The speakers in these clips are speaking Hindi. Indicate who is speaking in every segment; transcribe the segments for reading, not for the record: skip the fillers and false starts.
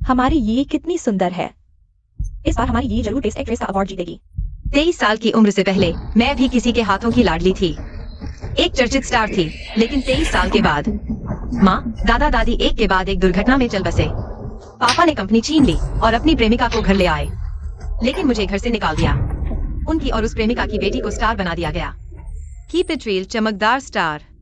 Speaker 1: हमारी ये कितनी सुंदर है। इस बार हमारी ये जरूर बेस्ट एक्ट्रेस का अवार्ड जीतेगी।
Speaker 2: 23 साल की उम्र से पहले मैं भी किसी के हाथों की लाडली थी, एक चर्चित स्टार थी। लेकिन 23 साल के बाद माँ दादा दादी एक के बाद एक दुर्घटना में चल बसे। पापा ने कंपनी छीन ली और अपनी प्रेमिका को घर ले आए, लेकिन मुझे घर से निकाल दिया। उनकी और उस प्रेमिका की बेटी को स्टार बना दिया गया। कीप इट रियल, चमकदार स्टार।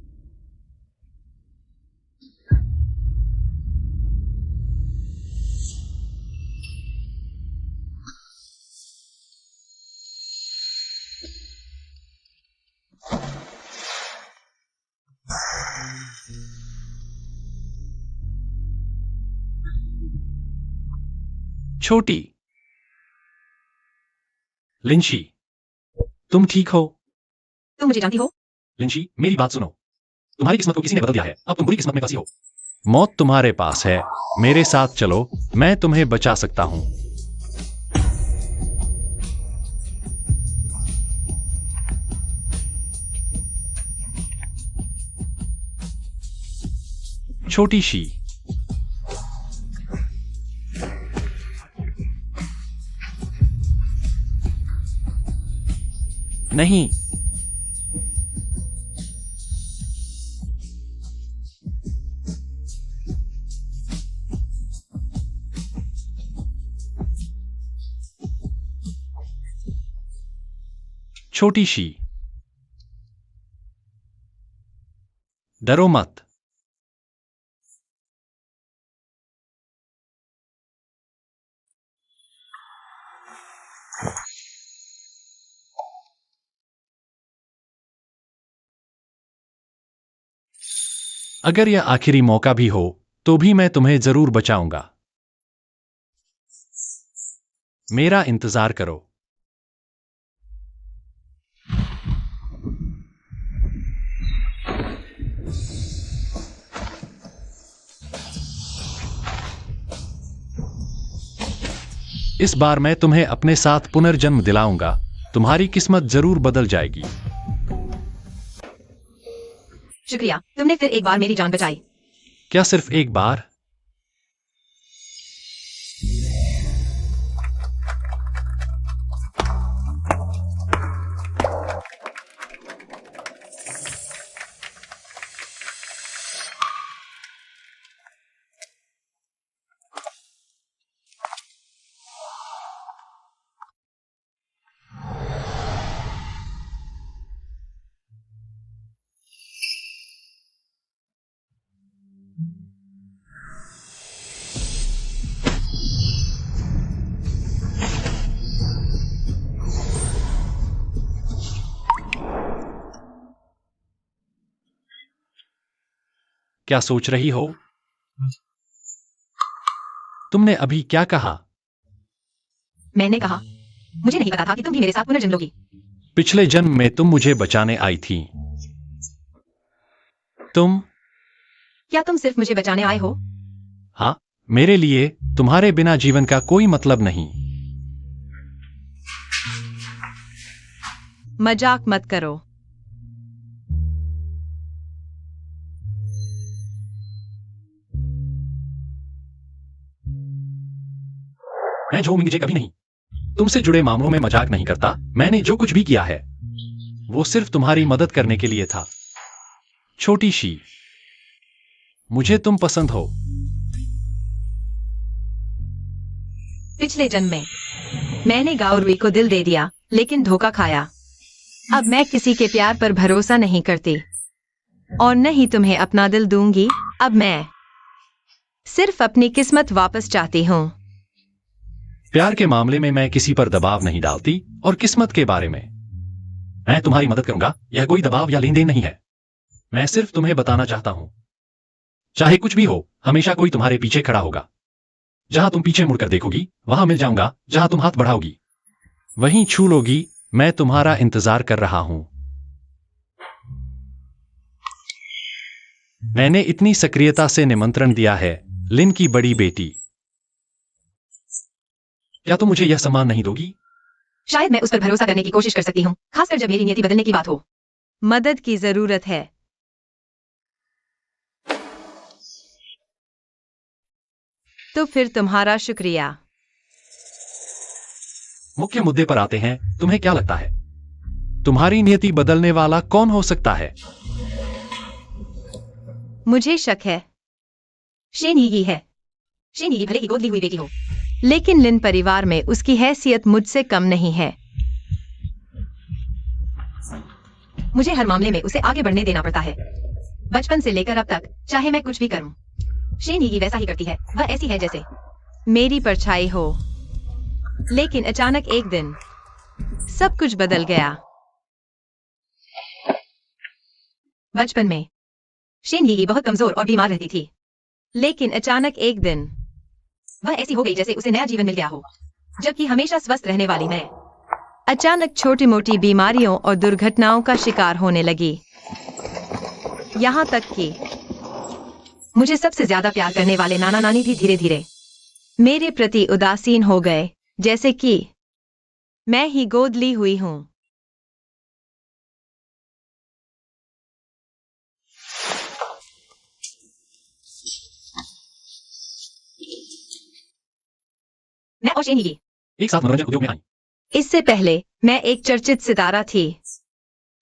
Speaker 3: छोटी। लिंशी, तुम ठीक हो?
Speaker 2: तुम मुझे जानती हो?
Speaker 3: लिंशी, मेरी बात सुनो। तुम्हारी किस्मत को किसी ने बदल दिया है, अब तुम बुरी किस्मत में फंसी हो। मौत तुम्हारे पास है, मेरे साथ चलो, मैं तुम्हें बचा सकता हूं। छोटी शी। नहीं। छोटी शी, डरो मत। अगर यह आखिरी मौका भी हो तो भी मैं तुम्हें जरूर बचाऊंगा। मेरा इंतजार करो। इस बार मैं तुम्हें अपने साथ पुनर्जन्म दिलाऊंगा। तुम्हारी किस्मत जरूर बदल जाएगी।
Speaker 2: शुक्रिया, तुमने फिर एक बार मेरी जान बचाई।
Speaker 3: क्या सिर्फ एक बार? क्या सोच रही हो? तुमने अभी क्या कहा?
Speaker 2: मैंने कहा, मुझे नहीं पता था कि तुम भी मेरे साथ पुनर्जन्म लोगी।
Speaker 3: पिछले जन्म में तुम मुझे बचाने आई थी।
Speaker 2: क्या तुम सिर्फ मुझे बचाने आए हो?
Speaker 3: हाँ, मेरे लिए तुम्हारे बिना जीवन का कोई मतलब नहीं।
Speaker 2: मजाक मत करो।
Speaker 3: मैं जो मुझे कभी नहीं तुमसे जुड़े मामलों में मजाक नहीं करता। मैंने जो कुछ भी किया है वो सिर्फ तुम्हारी मदद करने के लिए था। छोटी शी, मुझे तुम पसंद हो।
Speaker 2: पिछले जन्म में मैंने गाउरवी को दिल दे दिया, लेकिन धोखा खाया। अब मैं किसी के प्यार पर भरोसा नहीं करती और न ही तुम्हें अपना दिल दूंगी। अब मैं सिर्फ अपनी किस्मत वापस चाहती हूँ।
Speaker 3: प्यार के मामले में मैं किसी पर दबाव नहीं डालती, और किस्मत के बारे में मैं तुम्हारी मदद करूंगा। यह कोई दबाव या लेन देन नहीं है। मैं सिर्फ तुम्हें बताना चाहता हूं, चाहे कुछ भी हो, हमेशा कोई तुम्हारे पीछे खड़ा होगा। जहां तुम पीछे मुड़कर देखोगी वहां मिल जाऊंगा। जहां तुम हाथ बढ़ाओगी वहीं छू लोगी। मैं तुम्हारा इंतजार कर रहा हूं। मैंने इतनी सक्रियता से निमंत्रण दिया है, लिन की बड़ी बेटी। क्या तुम मुझे यह सम्मान नहीं दोगी?
Speaker 2: शायद मैं उस पर भरोसा करने की कोशिश कर सकती हूँ, खासकर जब मेरी नियति बदलने की बात हो। मदद की जरूरत है। तो फिर तुम्हारा शुक्रिया।
Speaker 3: मुख्य मुद्दे पर आते हैं। तुम्हें क्या लगता है तुम्हारी नियति बदलने वाला कौन हो सकता है?
Speaker 2: मुझे शक है शेन यी है। शेन यी भले ही गोद ली हुई बेटी हो, लेकिन लिन परिवार में उसकी हैसियत मुझसे कम नहीं है। मुझे हर मामले में उसे आगे बढ़ने देना पड़ता है, बचपन से लेकर अब तक, चाहे मैं कुछ भी करूं। शेन यी वैसा ही करती है, वह ऐसी है जैसे मेरी परछाई हो। लेकिन अचानक एक दिन सब कुछ बदल गया। बचपन में शेन यी बहुत कमजोर और बीमार रहती थी, लेकिन अचानक एक दिन वह ऐसी हो गई जैसे उसे नया जीवन मिल गया हो, जबकि हमेशा स्वस्थ रहने वाली मैं अचानक छोटी मोटी बीमारियों और दुर्घटनाओं का शिकार होने लगी। यहाँ तक कि मुझे सबसे ज्यादा प्यार करने वाले नाना नानी भी धीरे धीरे मेरे प्रति उदासीन हो गए, जैसे कि मैं ही गोद ली हुई हूं। मैं और शेन यी
Speaker 3: एक साथ मनोरंजन उद्योग में आई।
Speaker 2: इससे पहले मैं एक चर्चित सितारा थी।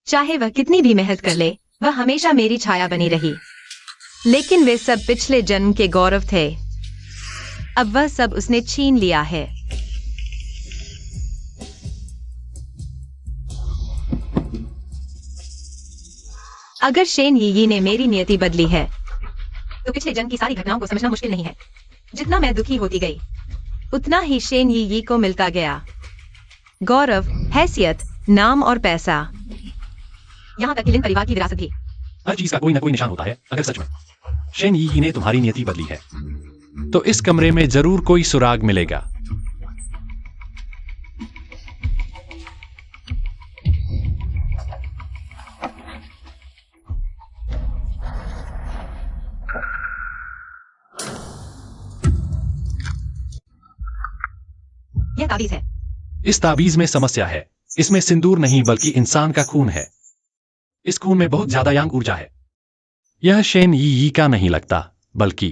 Speaker 2: चाहे वह कितनी भी मेहनत कर ले, वह हमेशा मेरी छाया बनी रही। लेकिन वे सब पिछले जन्म के गौरव थे। अब वह सब उसने छीन लिया है। अगर शेन यी ने मेरी नियति बदली है, तो पिछले जन्म की सारी घटनाओं को समझना मुश्किल नहीं है। जितना मैं दुखी होती गई, उतना ही शेन यी को मिलता गया। गौरव, हैसियत, नाम और पैसा, यहाँ तक कि लिन परिवार की विरासत भी।
Speaker 3: हर चीज का कोई ना कोई निशान होता है। अगर सच में शेन यी ने तुम्हारी नियति बदली है, तो इस कमरे में जरूर कोई सुराग मिलेगा।
Speaker 2: यह ताबीज है।
Speaker 3: इस ताबीज में समस्या है। इसमें सिंदूर नहीं बल्कि इंसान का खून है। इस खून में बहुत ज्यादा यांग ऊर्जा है। यह शेन यी का नहीं लगता, बल्कि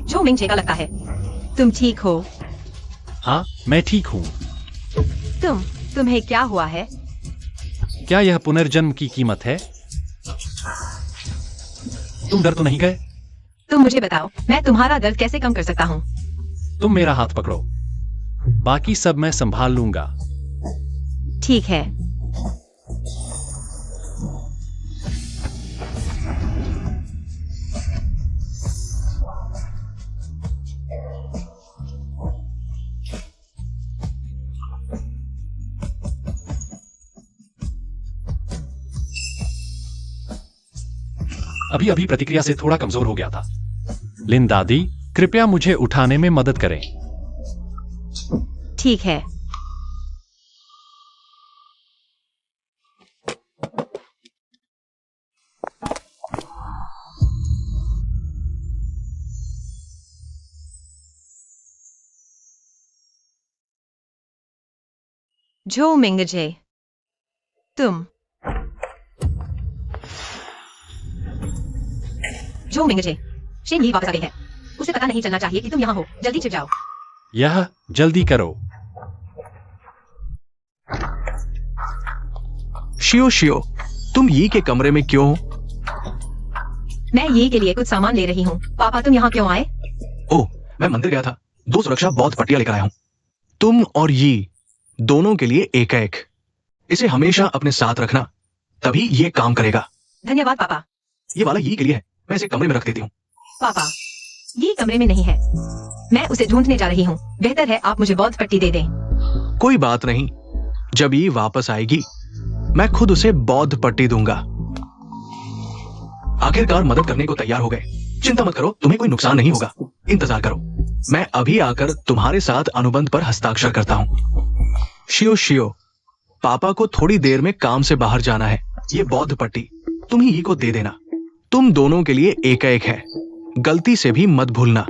Speaker 2: जो मिंग का लगता है। तुम ठीक हो?
Speaker 3: हाँ, मैं ठीक हूँ।
Speaker 2: तुम्हें क्या हुआ है?
Speaker 3: क्या यह पुनर्जन्म की कीमत है? तुम डर तो नहीं गए?
Speaker 2: तुम मुझे बताओ, मैं तुम्हारा दर्द कैसे कम कर सकता हूँ?
Speaker 3: तुम मेरा हाथ पकड़ो, बाकी सब मैं संभाल लूंगा।
Speaker 2: ठीक है।
Speaker 3: अभी अभी प्रतिक्रिया से थोड़ा कमजोर हो गया था। लिन दादी, कृपया मुझे उठाने में मदद करें।
Speaker 2: ठीक है। जो मिंगजे, तुम जो मिंगजे, शेन यी वापस आ गई है। उसे पता नहीं चलना चाहिए कि तुम यहाँ हो। जल्दी छिप जाओ।
Speaker 3: यह जल्दी करो।
Speaker 4: शियो शियो, तुम यी के कमरे में क्यों?
Speaker 2: मैं यी के लिए कुछ सामान ले रही हूँ। पापा, तुम यहाँ क्यों आए?
Speaker 4: ओह, मैं मंदिर गया था। 2 सुरक्षा बौद्ध पट्टियां लेकर आया हूँ। तुम और यी दोनों के लिए एक-एक। इसे हमेशा अपने साथ रखना, तभी ये काम करेगा।
Speaker 2: धन्यवाद पापा।
Speaker 4: ये वाला यी के लिए है। मैं इसे कमरे में रख देती हूँ।
Speaker 2: पापा, ये कमरे में नहीं है। मैं उसे ढूंढने जा रही हूँ। बेहतर है आप मुझे बौद्ध पट्टी दे दें।
Speaker 4: कोई बात नहीं, जब यी वापस आएगी, मैं खुद उसे बौद्ध पट्टी दूंगा। आखिरकार मदद करने को तैयार हो गए। चिंता मत करो, तुम्हें कोई नुकसान नहीं होगा। इंतजार करो, मैं अभी आकर तुम्हारे साथ अनुबंध पर हस्ताक्षर करता हूँ। शियो शियो, पापा को थोड़ी देर में काम से बाहर जाना है। ये बौद्ध पट्टी तुम ही को दे देना। तुम दोनों के लिए एक-एक है, गलती से भी मत भूलना।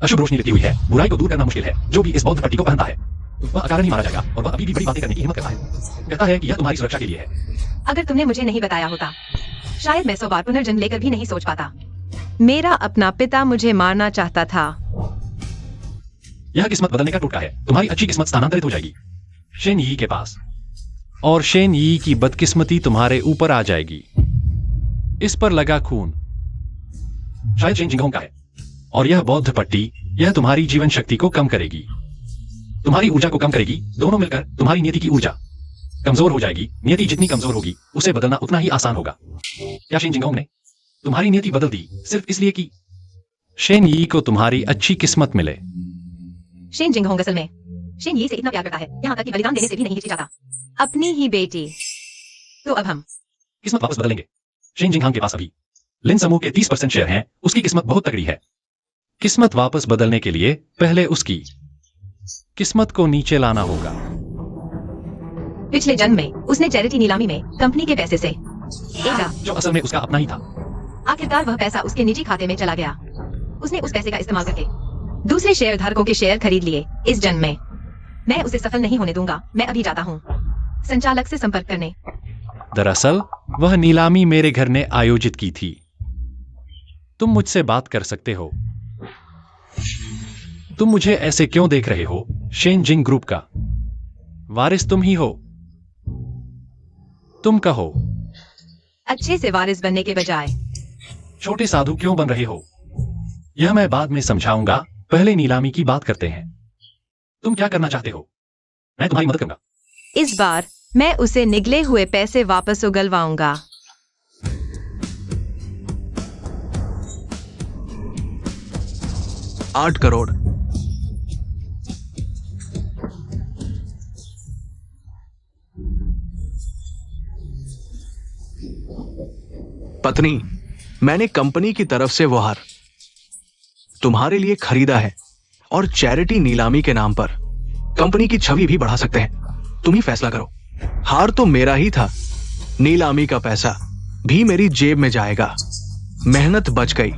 Speaker 3: अशुभ रोशनी लिपटी हुई है। बुराई को दूर करना मुश्किल है। जो भी इस बौद्ध पट्टी को पहनता है वह अकारण ही मारा जाएगा और वह अभी भी बड़ी बातें करने की हिम्मत करता है। कहता है कि यह तुम्हारी सुरक्षा के लिए है।
Speaker 2: अगर तुमने मुझे नहीं बताया होता शायद मैं 100 बार पुनर्जन्म लेकर भी नहीं सोच पाता। मेरा अपना पिता मुझे मारना चाहता था।
Speaker 3: यह किस्मत बदलने का टोटका है। तुम्हारी अच्छी किस्मत स्थानांतरित हो जाएगी शेन यी के पास, और शेन यी की बदकिस्मती तुम्हारे ऊपर आ जाएगी। इस पर लगा खून शायद शेन जिंगहोंग का है, और यह बौद्ध पट्टी यह तुम्हारी जीवन शक्ति को कम करेगी, तुम्हारी ऊर्जा को कम करेगी। दोनों मिलकर तुम्हारी नियति की ऊर्जा कमजोर हो जाएगी। नियति जितनी कमजोर होगी उसे बदलना उतना ही आसान होगा। क्या शेन जिंगहोंग ने तुम्हारी नियति बदल दी सिर्फ इसलिए कि शेन यी को तुम्हारी अच्छी किस्मत मिले?
Speaker 2: शेन जिंगहोंग असल में शेन यी से इतना प्यार करता है यहाँ तक कि बलिदान देने से भी नहीं हिचकिचाता। अपनी ही बेटी। तो अब हम
Speaker 3: किस्मत वापस बदलेंगे। शेन जिंगहांग के पास अभी लिन समूह के 30% शेयर हैं। उसकी किस्मत बहुत तगड़ी है। किस्मत वापस बदलने के लिए पहले उसकी किस्मत को नीचे लाना होगा।
Speaker 2: पिछले जन्म में उसने चैरिटी नीलामी में कंपनी के पैसे से
Speaker 3: जो असल में उसका अपना ही था।
Speaker 2: आखिरकार वह पैसा उसके निजी खाते में चला गया। उसने उस पैसे का इस्तेमाल करके दूसरे शेयर धारकों के शेयर खरीद लिए। इस जन्म में मैं उसे सफल नहीं होने दूंगा। मैं अभी जाता हूँ संचालक से संपर्क करने।
Speaker 3: दरअसल वह नीलामी मेरे घर ने आयोजित की थी। तुम मुझसे बात कर सकते हो। तुम मुझे ऐसे क्यों देख रहे हो? शेन जिंग ग्रुप का वारिस तुम ही हो। तुम कहो।
Speaker 2: अच्छे से वारिस बनने के बजाय
Speaker 3: छोटे साधु क्यों बन रहे हो? यह मैं बाद में समझाऊंगा। पहले नीलामी की बात करते हैं। तुम क्या करना चाहते हो? मैं तुम्हारी मदद करूंगा।
Speaker 2: इस बार मैं उसे निगले हुए पैसे वापस उगलवाऊंगा।
Speaker 4: $8 करोड़। पत्नी, मैंने कंपनी की तरफ से वो हार तुम्हारे लिए खरीदा है और चैरिटी नीलामी के नाम पर कंपनी की छवि भी बढ़ा सकते हैं। तुम ही फैसला करो। हार तो मेरा ही था। नीलामी का पैसा भी मेरी जेब में जाएगा। मेहनत बच गई।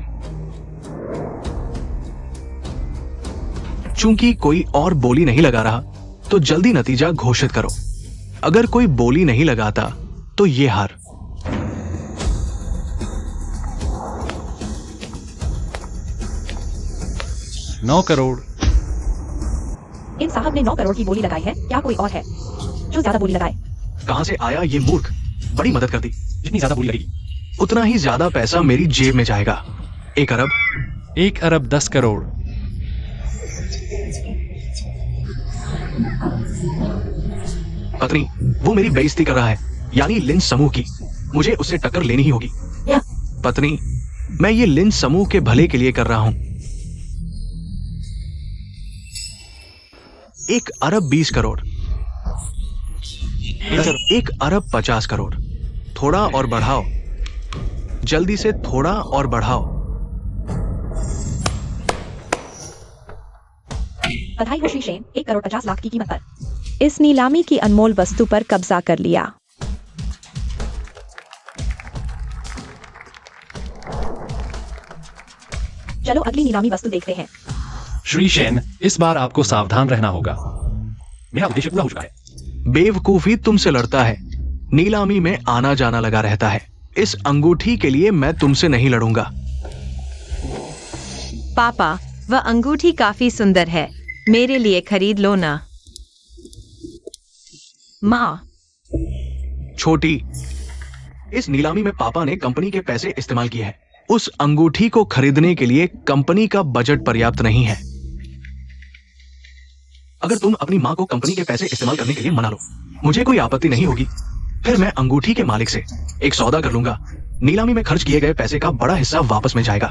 Speaker 4: चूंकि कोई और बोली नहीं लगा रहा तो जल्दी नतीजा घोषित करो। अगर कोई बोली नहीं लगाता तो ये हार।
Speaker 3: $9 करोड़।
Speaker 1: इन साहब ने 9 करोड़ की बोली लगाई है। क्या कोई और है जो ज्यादा बोली लगाए?
Speaker 4: कहां से आया ये मूर्ख? बड़ी मदद कर दी।
Speaker 3: जितनी ज्यादा बोली लगेगी
Speaker 4: उतना ही ज्यादा पैसा मेरी जेब में जाएगा। 1 अरब।
Speaker 3: 1 अरब 10 करोड़।
Speaker 4: पत्नी, वो मेरी बेइज्जती कर रहा है, यानी लिन समूह की। मुझे उससे टक्कर लेनी ही होगी। पत्नी, मैं ये लिन समूह के भले के लिए कर रहा हूं। 1 अरब 20 करोड़। 1 अरब 50 करोड़। थोड़ा और बढ़ाओ। जल्दी से थोड़ा और बढ़ाओ।
Speaker 1: बधाई हो श्री शेन। 1 करोड़ 50 लाख की कीमत पर इस नीलामी की अनमोल वस्तु पर कब्जा कर लिया। चलो अगली नीलामी वस्तु देखते हैं।
Speaker 3: श्री शेन, इस बार आपको सावधान रहना होगा। मेरा उद्देश्य पूरा हो चुका है।
Speaker 4: बेवकूफी तुमसे लड़ता है। नीलामी में आना जाना लगा रहता है। इस अंगूठी के लिए मैं तुमसे नहीं लड़ूंगा।
Speaker 2: पापा, वह अंगूठी काफी सुंदर है। मेरे लिए खरीद लो ना। माँ।
Speaker 4: छोटी, इस नीलामी में पापा ने कंपनी के पैसे इस्तेमाल किए हैं। उस अंगूठी को खरीदने के लिए कंपनी का बजट पर्याप्त नहीं है। अगर तुम अपनी माँ को कंपनी के पैसे इस्तेमाल करने के लिए मना लो, मुझे कोई आपत्ति नहीं होगी। फिर मैं अंगूठी के मालिक से एक सौदा कर लूंगा। नीलामी में खर्च किए गए पैसे का बड़ा हिस्सा वापस मिल जाएगा।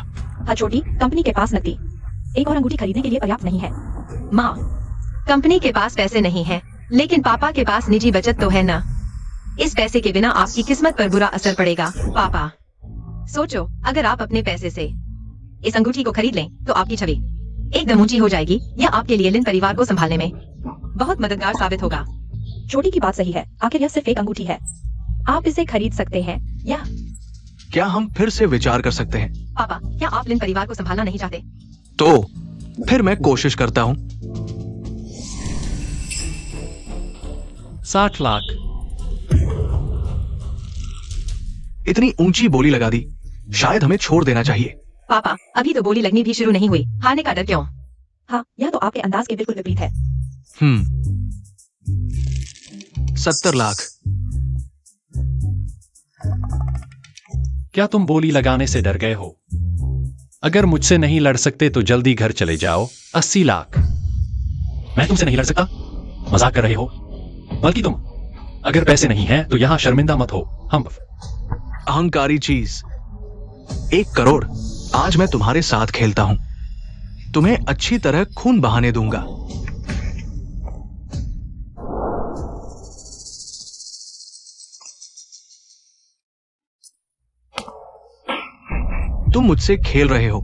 Speaker 1: हाँ छोटी, कंपनी के पास नकदी एक और अंगूठी खरीदने के लिए पर्याप्त नहीं है।
Speaker 2: माँ, कंपनी के पास पैसे नहीं है, लेकिन पापा के पास निजी बचत तो है ना। इस पैसे के बिना आपकी किस्मत पर बुरा असर पड़ेगा। पापा, सोचो, अगर आप अपने पैसे से इस अंगूठी को खरीद लें तो आपकी छवि एकदम ऊंची हो जाएगी। यह आपके लिए लिन परिवार को संभालने में बहुत मददगार साबित होगा।
Speaker 1: छोटी की बात सही है। आखिर यह सिर्फ एक अंगूठी है। आप इसे खरीद सकते हैं या
Speaker 4: क्या हम फिर से विचार कर सकते हैं?
Speaker 2: पापा, क्या आप लिन परिवार को संभालना नहीं चाहते?
Speaker 4: तो फिर मैं कोशिश करता हूं।
Speaker 3: 60 लाख।
Speaker 4: इतनी ऊंची बोली लगा दी, शायद हमें छोड़ देना चाहिए।
Speaker 2: पापा, अभी तो बोली लगनी भी शुरू नहीं हुई, हारने का डर क्यों?
Speaker 1: हाँ, यह तो आपके अंदाज के बिल्कुल विपरीत है।
Speaker 4: 70 लाख।
Speaker 3: क्या तुम बोली लगाने से डर गए हो? अगर मुझसे नहीं लड़ सकते तो जल्दी घर चले जाओ। 80 लाख। मैं तुमसे नहीं लड़ सकता? मजाक कर रहे हो? बल्कि तुम, अगर पैसे नहीं हैं तो यहां शर्मिंदा मत हो। हम
Speaker 4: अहंकारी चीज। 1 करोड़। आज मैं तुम्हारे साथ खेलता हूं, तुम्हें अच्छी तरह खून बहाने दूंगा। तुम मुझसे खेल रहे हो।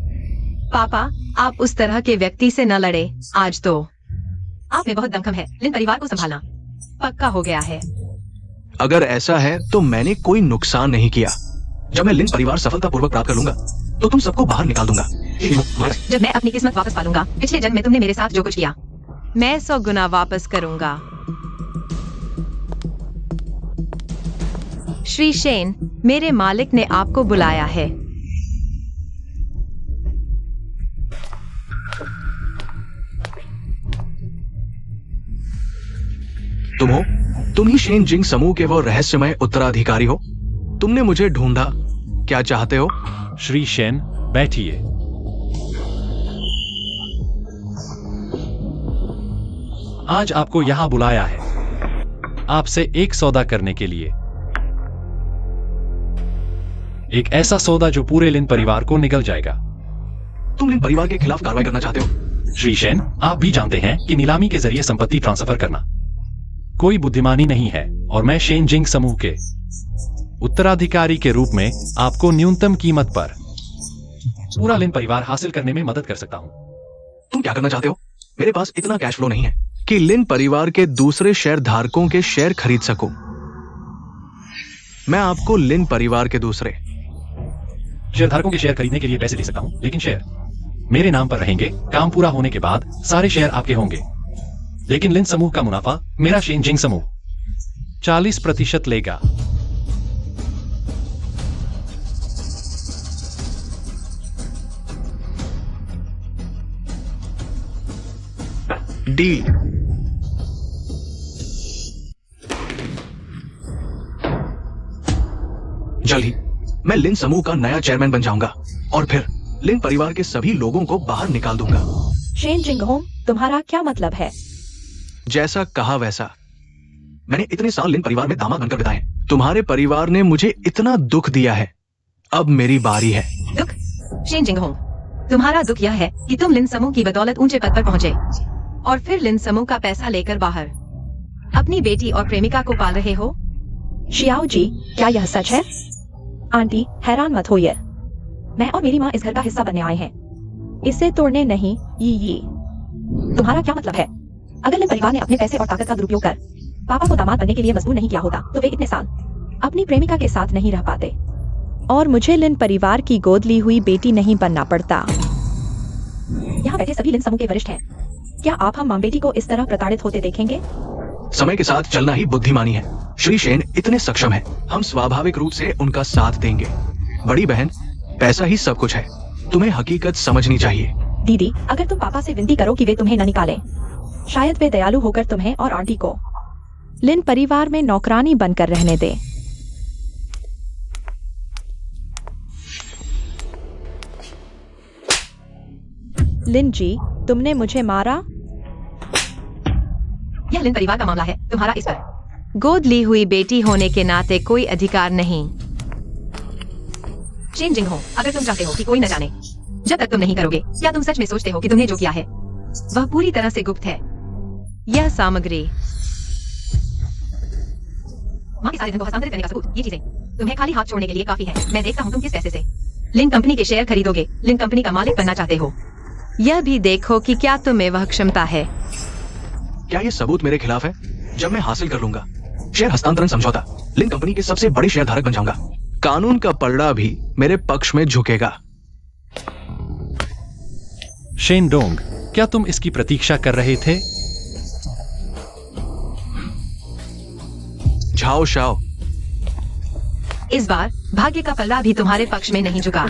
Speaker 2: पापा, आप उस तरह के व्यक्ति से न लड़े। आज तो आप में बहुत दमखम है। लिन परिवार को संभालना पक्का हो गया है।
Speaker 4: अगर ऐसा है तो मैंने कोई नुकसान नहीं किया। जब मैं लिन परिवार सफलतापूर्वक प्राप्त कर लूंगा तो तुम सबको बाहर निकाल दूंगा।
Speaker 2: जब मैं अपनी किस्मत वापस पालूंगा, पिछले जन्म में तुमने मेरे साथ जो कुछ किया, मैं 100 गुना वापस करूंगा। श्री शेन, मेरे मालिक ने आपको बुलाया है।
Speaker 4: तुम हो? तुम ही शेन जिंग समूह के वो रहस्यमय उत्तराधिकारी हो? तुमने मुझे ढूंढा, क्या चाहते हो?
Speaker 3: श्री शेन, बैठिए। आज आपको यहां बुलाया है आपसे एक सौदा करने के लिए। एक ऐसा सौदा जो पूरे लिन परिवार को निगल जाएगा।
Speaker 4: तुम लिन परिवार के खिलाफ कार्रवाई करना चाहते हो?
Speaker 3: श्री शेन, आप भी जानते हैं कि नीलामी के जरिए संपत्ति ट्रांसफर करना कोई बुद्धिमानी नहीं है, और मैं शेन जिंग समूह के उत्तराधिकारी के रूप में आपको न्यूनतम कीमत पर पूरा लिन परिवार हासिल करने में मदद कर सकता हूं।
Speaker 4: तुम क्या करना चाहते हो? मेरे पास इतना कैश फ्लो नहीं है कि लिन परिवार के दूसरे शेयर धारकों के शेयर खरीद सकूं। मैं आपको लिन परिवार के दूसरे
Speaker 3: शेयरधारकों के शेयर खरीदने के लिए पैसे दे सकता हूं, लेकिन शेयर मेरे नाम पर रहेंगे। काम पूरा होने के बाद सारे शेयर आपके होंगे, लेकिन लिन समूह का मुनाफा मेरा शेन जिंग समूह 40% लेगा।
Speaker 4: डील। जल्द ही मैं लिन समूह का नया चेयरमैन बन जाऊंगा और फिर लिन परिवार के सभी लोगों को बाहर निकाल दूंगा।
Speaker 1: शेन जिंगहोम, तुम्हारा क्या मतलब है?
Speaker 4: जैसा कहा वैसा। मैंने इतने साल लिन परिवार में दामाद बनकर बिताए। तुम्हारे परिवार ने मुझे इतना दुख दिया है, अब मेरी बारी है।
Speaker 2: दुख? शेन जिंगहोम, तुम्हारा दुख यह है कि तुम लिन समूह की बदौलत ऊंचे पद पर पहुंचे और फिर लिन समूह का पैसा लेकर बाहर अपनी बेटी और प्रेमिका को पाल रहे हो।
Speaker 1: शियाओ जी, क्या यह सच है? आंटी, हैरान मत होइए। मैं और मेरी माँ इस घर का हिस्सा बनने आए हैं, इसे तोड़ने नहीं। ये तुम्हारा क्या मतलब है? अगर लिन परिवार ने अपने पैसे और ताकत का दुरुपयोग कर पापा को दामाद बनने के लिए मजबूर नहीं किया होता तो वे इतने साल अपनी प्रेमिका के साथ नहीं रह पाते, और मुझे लिन परिवार की गोद ली हुई बेटी नहीं बनना पड़ता। यहाँ बैठे सभी लिन समूह के वरिष्ठ हैं। क्या आप हम मां बेटी को इस तरह प्रताड़ित होते देखेंगे?
Speaker 4: समय के साथ चलना ही बुद्धिमानी है। श्री शेन इतने सक्षम है, हम स्वाभाविक रूप से उनका साथ देंगे। बड़ी बहन, पैसा ही सब कुछ है, तुम्हें हकीकत समझनी चाहिए।
Speaker 1: दीदी, अगर तुम पापा से विनती करो कि वे तुम्हें न निकालें, शायद वे दयालु होकर तुम्हें और आंटी को लिन परिवार में नौकरानी बनकर रहने दे। लिन जी, तुमने मुझे मारा?
Speaker 2: यह लिन परिवार का मामला है, तुम्हारा इस पर गोद ली हुई बेटी होने के नाते कोई अधिकार नहीं। शेन जिंगहोम, अगर तुम चाहते हो कि कोई न जाने जब तक तुम नहीं करोगे, क्या तुम सच में सोचते हो कि तुमने जो किया है वह पूरी तरह से गुप्त है? यह सामग्री, माँ के सारे धन को हस्तांतरित करने का सबूत, ये चीजें तुम्हें खाली हाथ छोड़ने के लिए काफी है। मैं देखता हूँ तुम किस पैसे से लिन कंपनी के शेयर खरीदोगे, लिन कंपनी का मालिक बनना चाहते हो। यह भी देखो कि क्या तुम्हें वह क्षमता है।
Speaker 4: क्या ये सबूत मेरे खिलाफ है? जब मैं हासिल कर लूंगा शेयर हस्तांतरण समझौता, लिन कंपनी के सबसे बड़े शेयर धारक बन जाऊंगा। कानून का पलड़ा भी मेरे पक्ष में झुकेगा।
Speaker 3: शेन डोंग, क्या तुम इसकी प्रतीक्षा कर रहे थे?
Speaker 4: झाओ शाओ,
Speaker 2: इस बार भाग्य का पल्ला भी तुम्हारे पक्ष में नहीं झुका।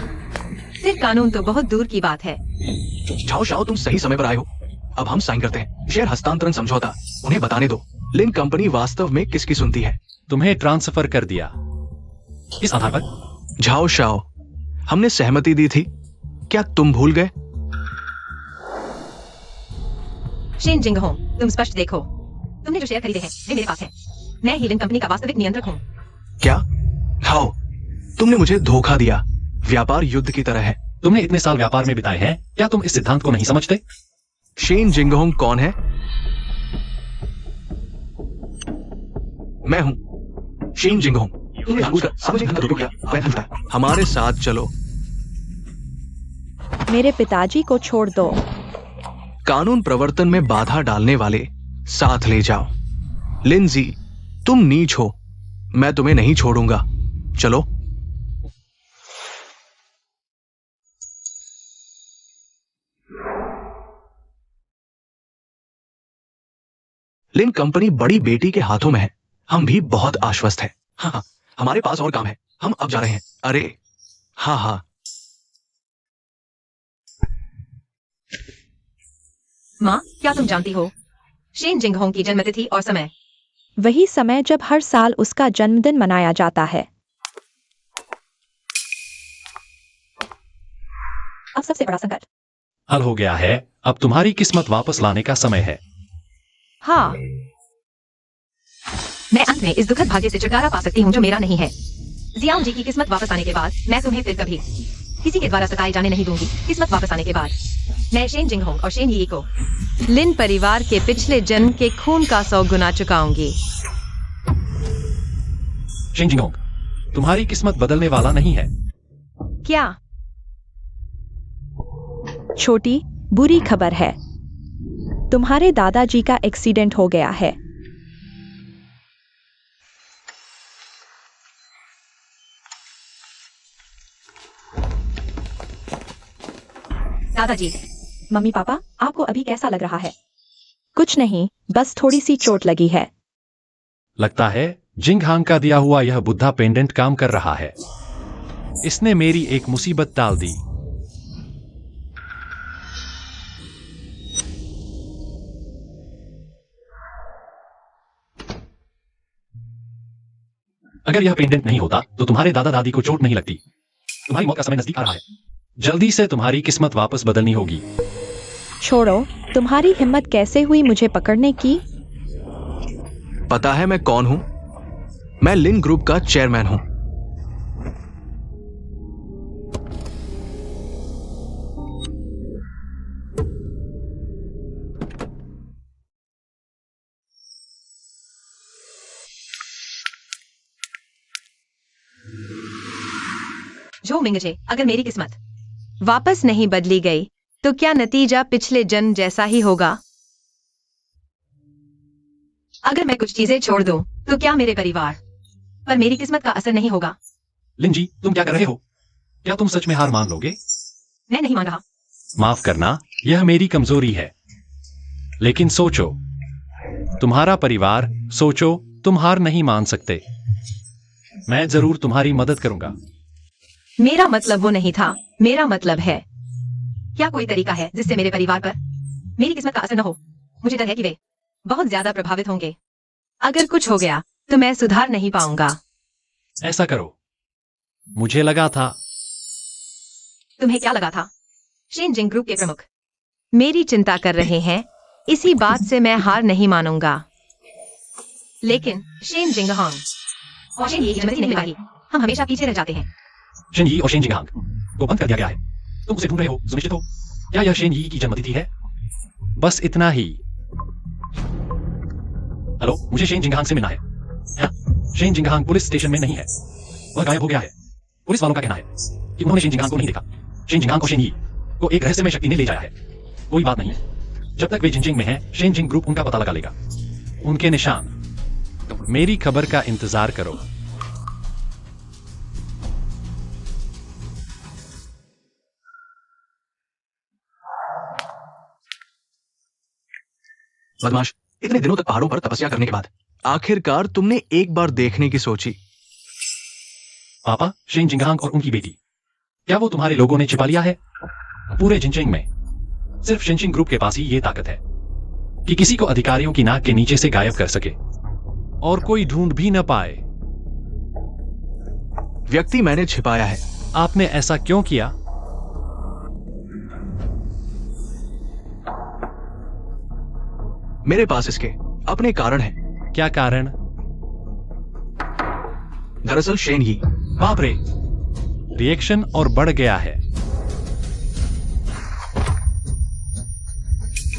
Speaker 2: फिर कानून तो बहुत दूर की बात है।
Speaker 4: झाओ शाओ, तुम सही समय पर आए हो। अब हम साइन करते हैं शेयर हस्तांतरण समझौता। उन्हें बताने दो लिन कंपनी वास्तव में किसकी सुनती है।
Speaker 3: तुम्हें ट्रांसफर कर दिया। इस आधार पर?
Speaker 4: झाओ शाओ, हमने सहमति दी थी, क्या तुम भूल गए?
Speaker 2: शेन जिंगहोंग, तुम स्पष्ट देखो। तुमने जो शेयर खरीदे हैं वे मेरे पास हैं। मैं ही लिन कंपनी का वास्तविक नियंत्रक हूँ।
Speaker 4: क्या? हाओ, तुमने मुझे धोखा दिया। व्यापार युद्ध की तरह है।
Speaker 3: तुमने इतने साल व्यापार में बिताए हैं, क्या तुम इस सिद्धांत को नहीं समझते?
Speaker 4: शेन जिंगहोंग कौन है? मैं हूं शेन जिंगहोंग। तुमने जानबूझकर समझे धन का दुरुपयोग किया। मैं हूं। हमारे साथ चलो।
Speaker 1: मेरे पिताजी को छोड़ दो।
Speaker 4: कानून प्रवर्तन में बाधा डालने वाले साथ ले जाओ। लिंजी, तुम नीच हो, मैं तुम्हें नहीं छोड़ूंगा। चलो। लिन कंपनी बड़ी बेटी के हाथों में है। हम भी बहुत आश्वस्त हैं। हाँ, हमारे पास और काम है, हम अब जा रहे हैं। अरे हाँ।
Speaker 2: माँ, क्या तुम जानती हो शेन जिंगहोंग की जन्मतिथि और समय?
Speaker 1: वही समय जब हर साल उसका जन्मदिन मनाया जाता है।
Speaker 2: अब सबसे बड़ा संकट
Speaker 3: हल हो गया है। अब तुम्हारी किस्मत वापस लाने का समय है।
Speaker 2: हाँ, मैं अंत में इस दुखद भाग्य से छुटकारा पा सकती हूँ जो मेरा नहीं है। जियांग जी की किस्मत वापस आने के बाद मैं तुम्हें फिर कभी किसी के द्वारा सताए जाने नहीं दूंगी। किस्मत वापस आने के बाद मैं शेन जिंगहोंग और शेन यी को लिन परिवार के पिछले जन्म के खून का 100 गुना चुकाऊंगी।
Speaker 3: शेन जिंगहोंग, तुम्हारी किस्मत बदलने वाला नहीं है।
Speaker 2: क्या?
Speaker 1: छोटी बुरी खबर है, तुम्हारे दादाजी का एक्सीडेंट हो गया है।
Speaker 2: दादाजी,
Speaker 1: मम्मी पापा, आपको अभी कैसा लग रहा है? कुछ नहीं, बस थोड़ी सी चोट लगी है।
Speaker 3: लगता है जिंगहांग का दिया हुआ यह बुद्धा पेंडेंट काम कर रहा है। इसने मेरी एक मुसीबत टाल दी। अगर यह पेंडेंट नहीं होता तो तुम्हारे दादा दादी को चोट नहीं लगती। तुम्हारी मौत का समय नजदीक आ रहा है। जल्दी से तुम्हारी किस्मत वापस बदलनी होगी।
Speaker 1: छोड़ो, तुम्हारी हिम्मत कैसे हुई मुझे पकड़ने की?
Speaker 4: पता है मैं कौन हूं? मैं लिन ग्रुप का चेयरमैन हूं।
Speaker 2: जो मिंगजे, अगर मेरी किस्मत वापस नहीं बदली गई तो क्या नतीजा पिछले जन्म जैसा ही होगा? अगर मैं कुछ चीजें छोड़ दूं तो क्या मेरे परिवार पर मेरी किस्मत का असर नहीं होगा?
Speaker 3: लिंजी, तुम क्या कर रहे हो? क्या तुम सच में हार मान लोगे?
Speaker 2: मैं नहीं मान रहा।
Speaker 3: माफ करना, यह मेरी कमजोरी है। लेकिन सोचो, तुम्हारा परिवार, सोचो, तुम हार नहीं मान सकते। मैं जरूर तुम्हारी मदद करूंगा।
Speaker 2: मेरा मतलब वो नहीं था। मेरा मतलब है, क्या कोई तरीका है जिससे मेरे परिवार पर मेरी किस्मत का असर न हो? मुझे डर है कि वे बहुत ज्यादा प्रभावित होंगे। अगर कुछ हो गया तो मैं सुधार नहीं पाऊंगा।
Speaker 3: ऐसा करो। मुझे लगा था।
Speaker 2: तुम्हें क्या लगा था? शेन जिंग ग्रुप के प्रमुख मेरी चिंता कर रहे हैं, इसी बात से मैं हार नहीं मानूंगा। लेकिन शेन जिंगहोंग और शेन यी की जन्मतिथि नहीं निभाई। हम हमेशा पीछे रह जाते हैं।
Speaker 3: शेन यी और शेन जिंगहांग को बंद कर दिया गया है। तुम उसे ढूंढ रहे हो, सुनिश्चित हो? क्या यह शेन यी की जन्मतिथि है? बस इतना ही। हेलो, मुझे शेन जिंगहांग से मिलना है। हाँ, शेन जिंगहांग पुलिस स्टेशन में नहीं है। वह गायब हो गया है। पुलिस वालों का कहना है कि उन्होंने शेन जिंगहांग को नहीं देखा। शेन जिंगहांग को शेन यी को एक रहस्यमय शक्ति ने ले जाया है। कोई बात नहीं, जब तक वे जिंजिंग में हैं, शेन जिंग ग्रुप उनका पता लगा लेगा। उनके निशान। मेरी खबर का इंतजार करो।
Speaker 4: बदमाश, इतने दिनों तक पहाड़ों पर तपस्या करने के बाद आखिरकार तुमने एक बार देखने की सोची।
Speaker 3: पापा, शेन जिंगहांग और उनकी बेटी, क्या वो तुम्हारे लोगों ने छिपा लिया है? पूरे जिनचेंग में सिर्फ शिनशिंग ग्रुप के पास ही ये ताकत है कि किसी को अधिकारियों की नाक के नीचे से गायब कर सके और कोई ढूंढ भी न पाए।
Speaker 4: व्यक्ति मैंने छिपाया है।
Speaker 3: आपने ऐसा क्यों किया?
Speaker 4: मेरे पास इसके अपने कारण हैं।
Speaker 3: क्या कारण?
Speaker 4: दरअसल शेन ही।
Speaker 3: बाप रे, रिएक्शन और बढ़ गया है।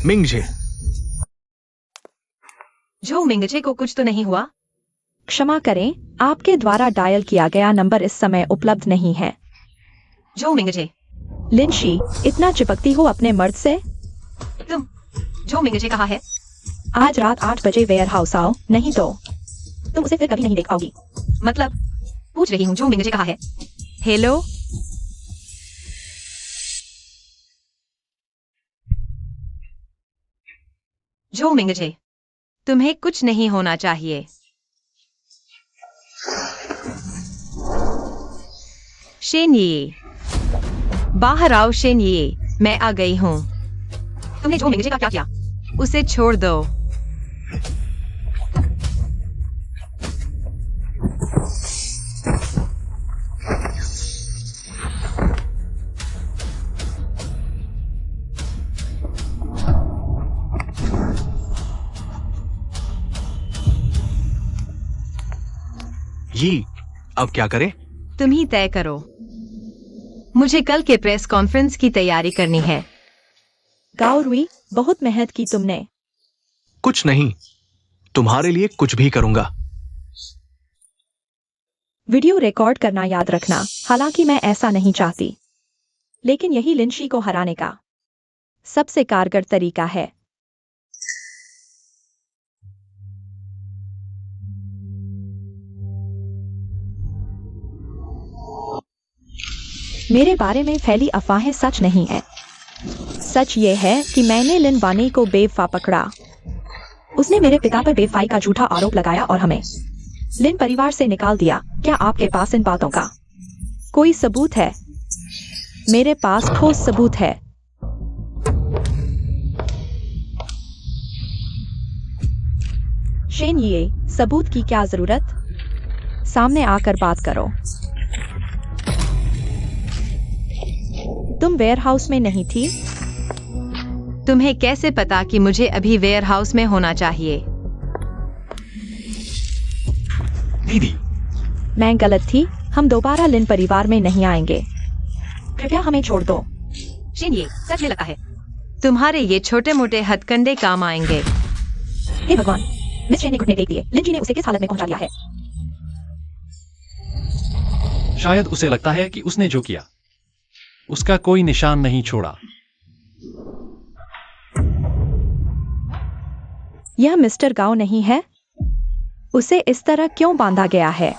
Speaker 4: मिंगजे,
Speaker 2: जो मिंगजे को कुछ तो नहीं हुआ?
Speaker 1: क्षमा करें, आपके द्वारा डायल किया गया नंबर इस समय उपलब्ध नहीं है।
Speaker 2: जो मिंगजे,
Speaker 1: लिनशी, इतना चिपकती हो अपने मर्द से?
Speaker 2: तुम जो मिंगजे कहा है?
Speaker 1: आज रात 8 बजे वेयर हाउस आओ, नहीं तो तुम उसे फिर कभी नहीं देख पाओगी।
Speaker 2: मतलब पूछ रही हूँ जो मिंगजे कहा है। हेलो, जो मिंगजे, तुम्हें कुछ नहीं होना चाहिए। शेन ये, बाहर आओ शेन ये, मैं आ गई हूँ। तुमने जो मिंगजे का क्या किया? उसे छोड़ दो।
Speaker 4: ये अब क्या करें?
Speaker 2: तुम ही तय करो। मुझे कल के प्रेस कॉन्फ्रेंस की तैयारी करनी है।
Speaker 1: गाओरुई, बहुत मेहनत की तुमने।
Speaker 4: कुछ नहीं, तुम्हारे लिए कुछ भी करूंगा।
Speaker 1: वीडियो रिकॉर्ड करना याद रखना, हालांकि मैं ऐसा नहीं चाहती, लेकिन यही लिनशी को हराने का सबसे कारगर तरीका है। मेरे बारे में फैली अफवाहें सच नहीं है। सच ये है कि मैंने लिन वानी को बेवफा पकड़ा। उसने मेरे पिता पर बेवफाई का झूठा आरोप लगाया और हमें लिन परिवार से निकाल दिया। क्या आपके पास इन बातों का कोई सबूत है? मेरे पास ठोस सबूत है। शेन ये, सबूत की क्या जरूरत? सामने आकर बात करो। तुम वेयरहाउस में नहीं थी?
Speaker 2: तुम्हें कैसे पता कि मुझे अभी वेयर हाउस में होना चाहिए?
Speaker 3: दीदी,
Speaker 1: मैं गलत थी। हम दोबारा लिन परिवार में नहीं आएंगे। कृपया हमें छोड़ दो।
Speaker 2: शेन ये सच में लगता है तुम्हारे ये छोटे मोटे हथकंडे काम आएंगे।
Speaker 1: हे भगवान, मिस शेन ने घुटने टेक दिए। लिन जी ने उसे किस हालत में पहुंचा दिया है?
Speaker 3: शायद उसे लगता है कि उसने जो किया उसका कोई निशान नहीं छोड़ा।
Speaker 1: यह मिस्टर गाओ नहीं है। उसे इस तरह क्यों बांधा गया है?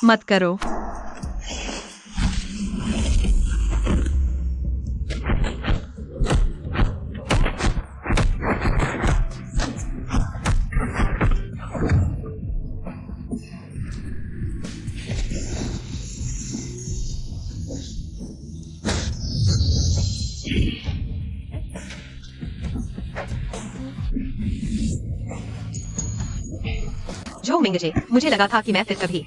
Speaker 2: मत करो। जो मिंगजे, मुझे लगा था कि मैं फिर कभी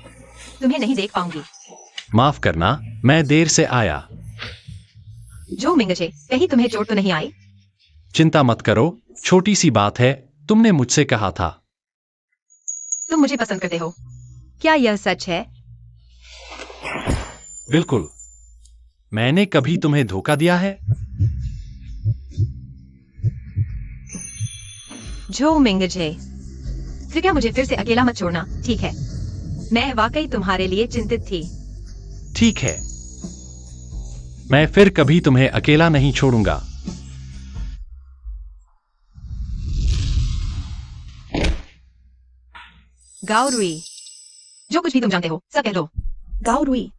Speaker 2: तुम्हें नहीं देख पाऊंगी।
Speaker 3: माफ करना, मैं देर से आया।
Speaker 2: जो मिंगजे, कहीं तुम्हें चोट तो नहीं आई?
Speaker 3: चिंता मत करो, छोटी सी बात है। तुमने मुझसे कहा था।
Speaker 2: तुम मुझे पसंद करते हो, क्या यह सच है?
Speaker 3: बिल्कुल। मैंने कभी तुम्हें धोखा दिया है?
Speaker 2: जो मिंगजे, कृपया मुझे फिर से अकेला मत छोड़ना, ठीक है? मैं वाकई तुम्हारे लिए चिंतित थी।
Speaker 3: ठीक है, मैं फिर कभी तुम्हें अकेला नहीं छोड़ूंगा।
Speaker 2: गाओरुई, जो कुछ भी तुम जानते हो सब कह दो।
Speaker 1: गाओ रुई,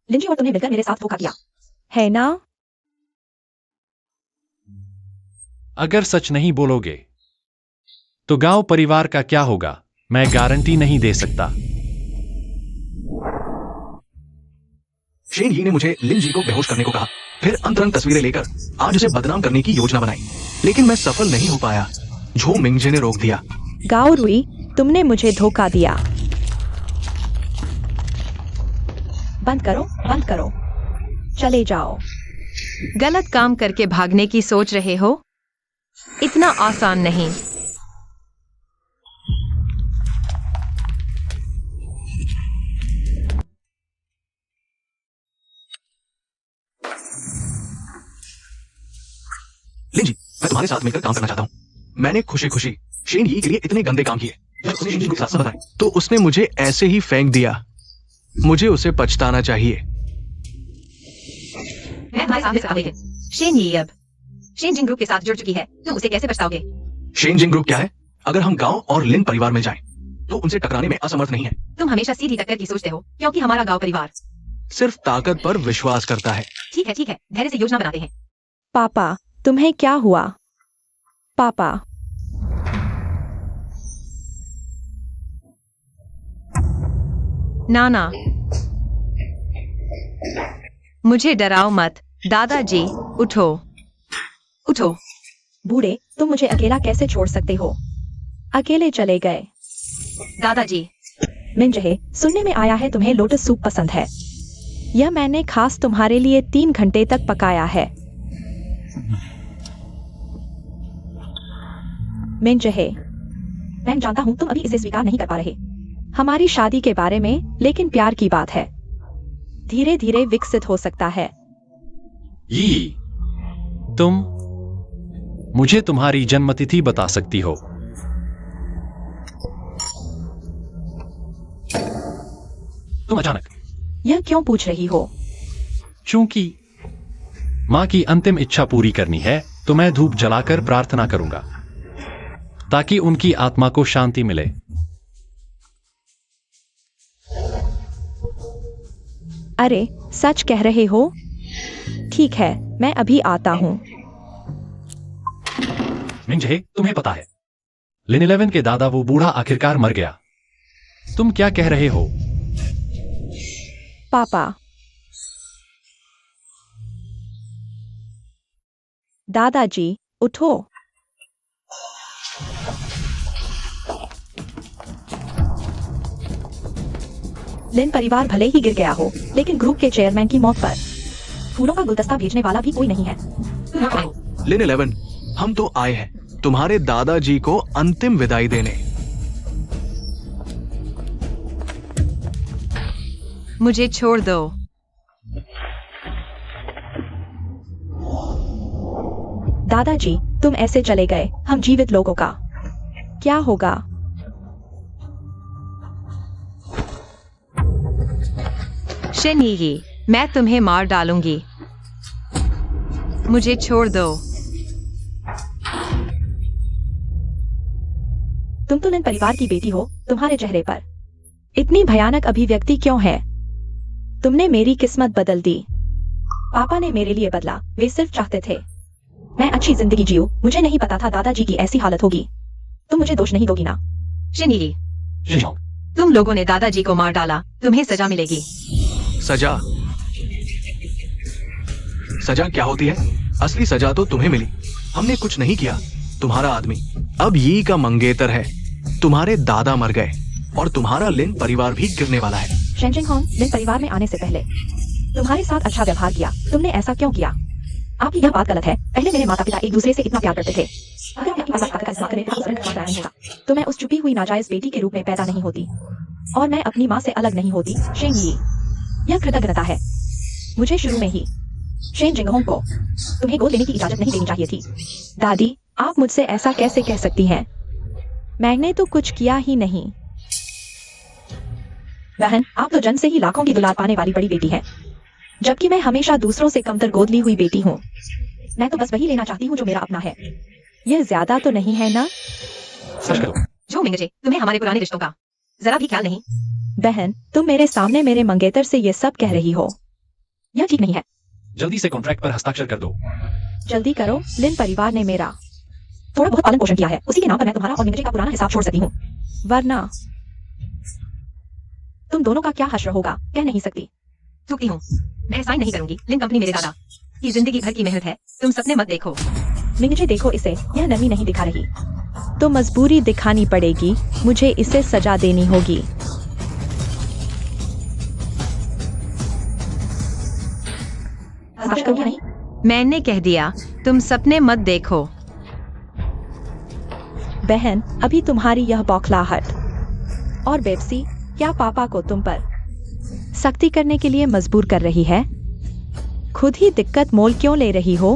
Speaker 1: लिंजी और तुमने मिलकर मेरे साथ धोखा किया है ना?
Speaker 3: अगर सच नहीं बोलोगे तो गांव परिवार का क्या होगा मैं गारंटी नहीं दे सकता।
Speaker 4: शेन ही ने मुझे लिन जी को बेहोश करने को कहा, फिर अंतरंग तस्वीरें लेकर आज उसे बदनाम करने की योजना बनाई, लेकिन मैं सफल नहीं हो पाया। झो मिंगजे ने रोक दिया।
Speaker 1: गाओ रुई, तुमने मुझे धोखा दिया। बंद करो, बंद करो, चले जाओ।
Speaker 2: गलत काम करके भागने की सोच रहे हो? इतना आसान नहीं।
Speaker 4: लिन जी, मैं तुम्हारे साथ मिलकर काम करना चाहता हूँ। मैंने खुशी खुशी शेन ही के लिए इतने गंदे काम किए। जब उसने शेन जी को साथ बताया, तो उसने मुझे ऐसे ही फेंक दिया। मुझे उसे पछताना चाहिए।
Speaker 2: मैं तुम्हारे सामने से आगे शेन ये अब शेन जिंग ग्रुप के साथ जुड़ चुकी है, तुम उसे कैसे पछताओगे?
Speaker 4: शेन जिंग ग्रुप क्या है? अगर हम गांव और लिन परिवार में जाएं, तो उनसे टकराने में असमर्थ नहीं है।
Speaker 2: तुम हमेशा सीधी टक्कर की सोचते हो, क्योंकि हमारा गांव परिवार
Speaker 4: सिर्फ ताकत पर विश्वास करता है।
Speaker 2: ठीक है, धैर्य से योजना बनाते हैं।
Speaker 1: पापा, तुम्हें क्या हुआ? पापा,
Speaker 2: नाना, मुझे डराओ मत। दादाजी, उठो, उठो।
Speaker 1: बूढ़े, तुम मुझे अकेला कैसे छोड़ सकते हो? अकेले चले गए।
Speaker 2: दादाजी,
Speaker 1: मिंजहे, सुनने में आया है तुम्हें लोटस सूप पसंद है। यह मैंने खास तुम्हारे लिए 3 घंटे तक पकाया है। मिंजहे, मैं जानता हूं तुम अभी इसे स्वीकार नहीं कर पा रहे, हमारी शादी के बारे में, लेकिन प्यार की बात है, धीरे धीरे विकसित हो सकता है।
Speaker 3: यी, तुम मुझे तुम्हारी जन्मतिथि बता सकती हो? तुम अचानक
Speaker 1: यह क्यों पूछ रही हो?
Speaker 3: चूंकि मां की अंतिम इच्छा पूरी करनी है, तो मैं धूप जलाकर प्रार्थना करूंगा ताकि उनकी आत्मा को शांति मिले।
Speaker 1: अरे, सच कह रहे हो? ठीक है, मैं अभी आता हूं।
Speaker 3: मिंजहे, तुम्हें पता है लिन 11 के दादा वो बूढ़ा आखिरकार मर गया। तुम क्या कह रहे हो?
Speaker 1: पापा, दादाजी, उठो। लिन परिवार भले ही गिर गया हो, लेकिन ग्रुप के चेयरमैन की मौत पर फूलों का गुलदस्ता भेजने वाला भी कोई नहीं है।
Speaker 4: लिन 11, हम तो आए हैं तुम्हारे दादाजी को अंतिम विदाई देने।
Speaker 2: मुझे छोड़ दो।
Speaker 1: दादाजी, तुम ऐसे चले गए, हम जीवित लोगों का क्या होगा?
Speaker 2: शेनयी, मैं तुम्हें मार डालूंगी। मुझे छोड़ दो।
Speaker 1: तुम तो लिन परिवार की बेटी हो, तुम्हारे चेहरे पर इतनी भयानक अभिव्यक्ति क्यों है? तुमने मेरी किस्मत बदल दी। पापा ने मेरे लिए बदला, वे सिर्फ चाहते थे मैं अच्छी जिंदगी जीऊं। मुझे नहीं पता था दादाजी की ऐसी हालत होगी। तुम मुझे दोष नहीं दोगी ना?
Speaker 2: शेनयी, तुम लोगों ने दादाजी को मार डाला, तुम्हें सजा मिलेगी।
Speaker 4: सजा? सजा क्या होती है? असली सजा तो तुम्हें मिली। हमने कुछ नहीं किया। तुम्हारा आदमी अब यी का मंगेतर है। तुम्हारे दादा मर गए और तुम्हारा लिन परिवार भी गिरने वाला है।
Speaker 1: शेंजिंग होंग, लिन परिवार में आने से पहले तुम्हारे साथ अच्छा व्यवहार किया। तुमने ऐसा क्यों किया? आपकी यह बात गलत है। पहले मेरे माता पिता एक दूसरे से इतना प्यार करते थे। अगर मैं आपकी बात का इस्तेमाल करने नहीं होता, तो मैं उस छुपी हुई नाजायज बेटी के रूप में पैदा नहीं होती और मैं अपनी माँ से अलग नहीं होती। शेंग यी, यह कृतज्ञता है। मुझे शुरू में ही शेन जिंगहोंग को तुम्हें गोद लेने की इजाजत नहीं देनी चाहिए थी। दादी, आप मुझसे ऐसा कैसे कह सकती हैं? मैंने तो कुछ किया ही नहीं। बहन, आप तो जन्म से ही लाखों की दुलार पाने वाली बड़ी बेटी हैं, जबकि मैं हमेशा दूसरों से कमतर गोद ली हुई बेटी हूँ। मैं तो बस वही लेना चाहती हूँ जो मेरा अपना है। यह ज्यादा तो नहीं है ना?
Speaker 3: सच करो।
Speaker 2: जो मिंगजे, तुम्हें हमारे पुराने रिश्तों का जरा भी ख्याल नहीं।
Speaker 1: बहन, तुम मेरे सामने मेरे मंगेतर से ये सब कह रही हो। यह ठीक नहीं है।
Speaker 3: जल्दी से कॉन्ट्रैक्ट पर हस्ताक्षर कर दो।
Speaker 1: जल्दी करो, लिन परिवार ने मेरा थोड़ा बहुत पालन पोषण किया है, उसी के नाम पर मैं तुम्हारा और मिंगजे का पुराना हिसाब छोड़ सकती हूँ, वरना तुम दोनों का क्या हश्र होगा कह नहीं सकती।
Speaker 2: चुकी हूँ, मैं साइन नहीं करूंगी। लिन कंपनी मेरे दादा की जिंदगी भर की मेहनत है, तुम सपने मत देखो।
Speaker 1: मिंगजे देखो, इसे यह नमी नहीं दिखा रही, तो मजबूरी दिखानी पड़ेगी, मुझे इसे सजा देनी होगी। हस्ताक्षर करूं या नहीं?
Speaker 2: मैंने कह दिया, तुम सपने मत देखो।
Speaker 1: बहन, अभी तुम्हारी यह बौखलाहट और बेबसी क्या पापा को तुम पर सख्ती करने के लिए मजबूर कर रही है? खुद ही दिक्कत मोल क्यों ले रही हो?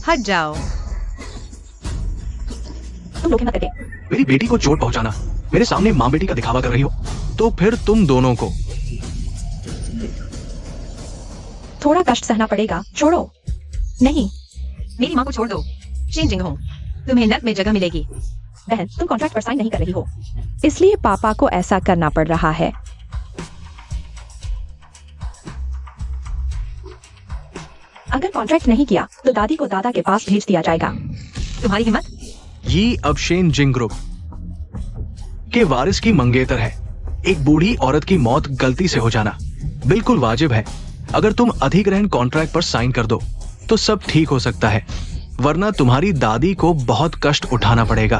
Speaker 2: हट जाओ।
Speaker 1: तुम लोग हिम्मत करके
Speaker 4: मेरी बेटी को चोट पहुंचाना, मेरे सामने माँ बेटी का दिखावा कर रही हो, तो फिर तुम दोनों को
Speaker 1: थोड़ा कष्ट सहना पड़ेगा। छोड़ो। नहीं
Speaker 2: मेरी माँ को छोड़ दो। चेंजिंग हूँ, तुम्हें नर्क में जगह मिलेगी।
Speaker 1: बहन, तुम कॉन्ट्रैक्ट पर साइन नहीं कर रही हो, इसलिए पापा को ऐसा करना पड़ रहा है। अगर कॉन्ट्रैक्ट नहीं किया तो दादी को दादा के पास भेज दिया जाएगा।
Speaker 2: तुम्हारी हिम्मत?
Speaker 4: ये अबशेन जिंग ग्रुप के वारिस की मंगेतर है। एक बूढ़ी औरत की मौत गलती से हो जाना बिल्कुल वाजिब है। अगर तुम अधिग्रहण कॉन्ट्रैक्ट पर साइन कर दो तो सब ठीक हो सकता है, वरना तुम्हारी दादी को बहुत कष्ट उठाना पड़ेगा।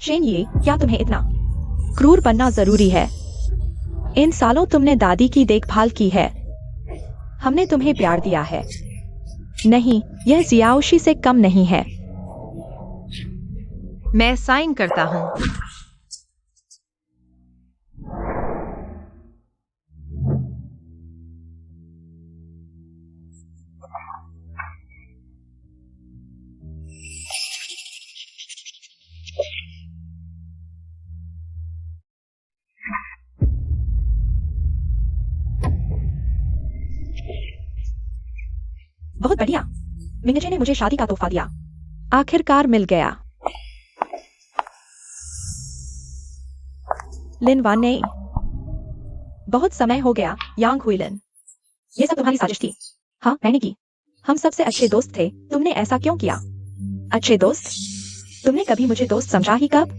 Speaker 1: शेन, ये क्या तुम्हें इतना क्रूर बनना जरूरी है? इन सालों तुमने दादी की देखभाल की है, हमने तुम्हें प्यार दिया है। नहीं, यह जियाओशी से कम नहीं है।
Speaker 2: मैं साइन करता हूँ।
Speaker 1: बहुत बढ़िया, मिंगजे ने मुझे शादी का तोहफा दिया। आखिरकार मिल गया। लिन वान ने बहुत समय हो गया। यांग हुईलिन, ये सब तुम्हारी साजिश थी? हाँ, मैंने की। हम सबसे अच्छे दोस्त थे, तुमने ऐसा क्यों किया? अच्छे दोस्त? तुमने कभी मुझे दोस्त समझा ही कब?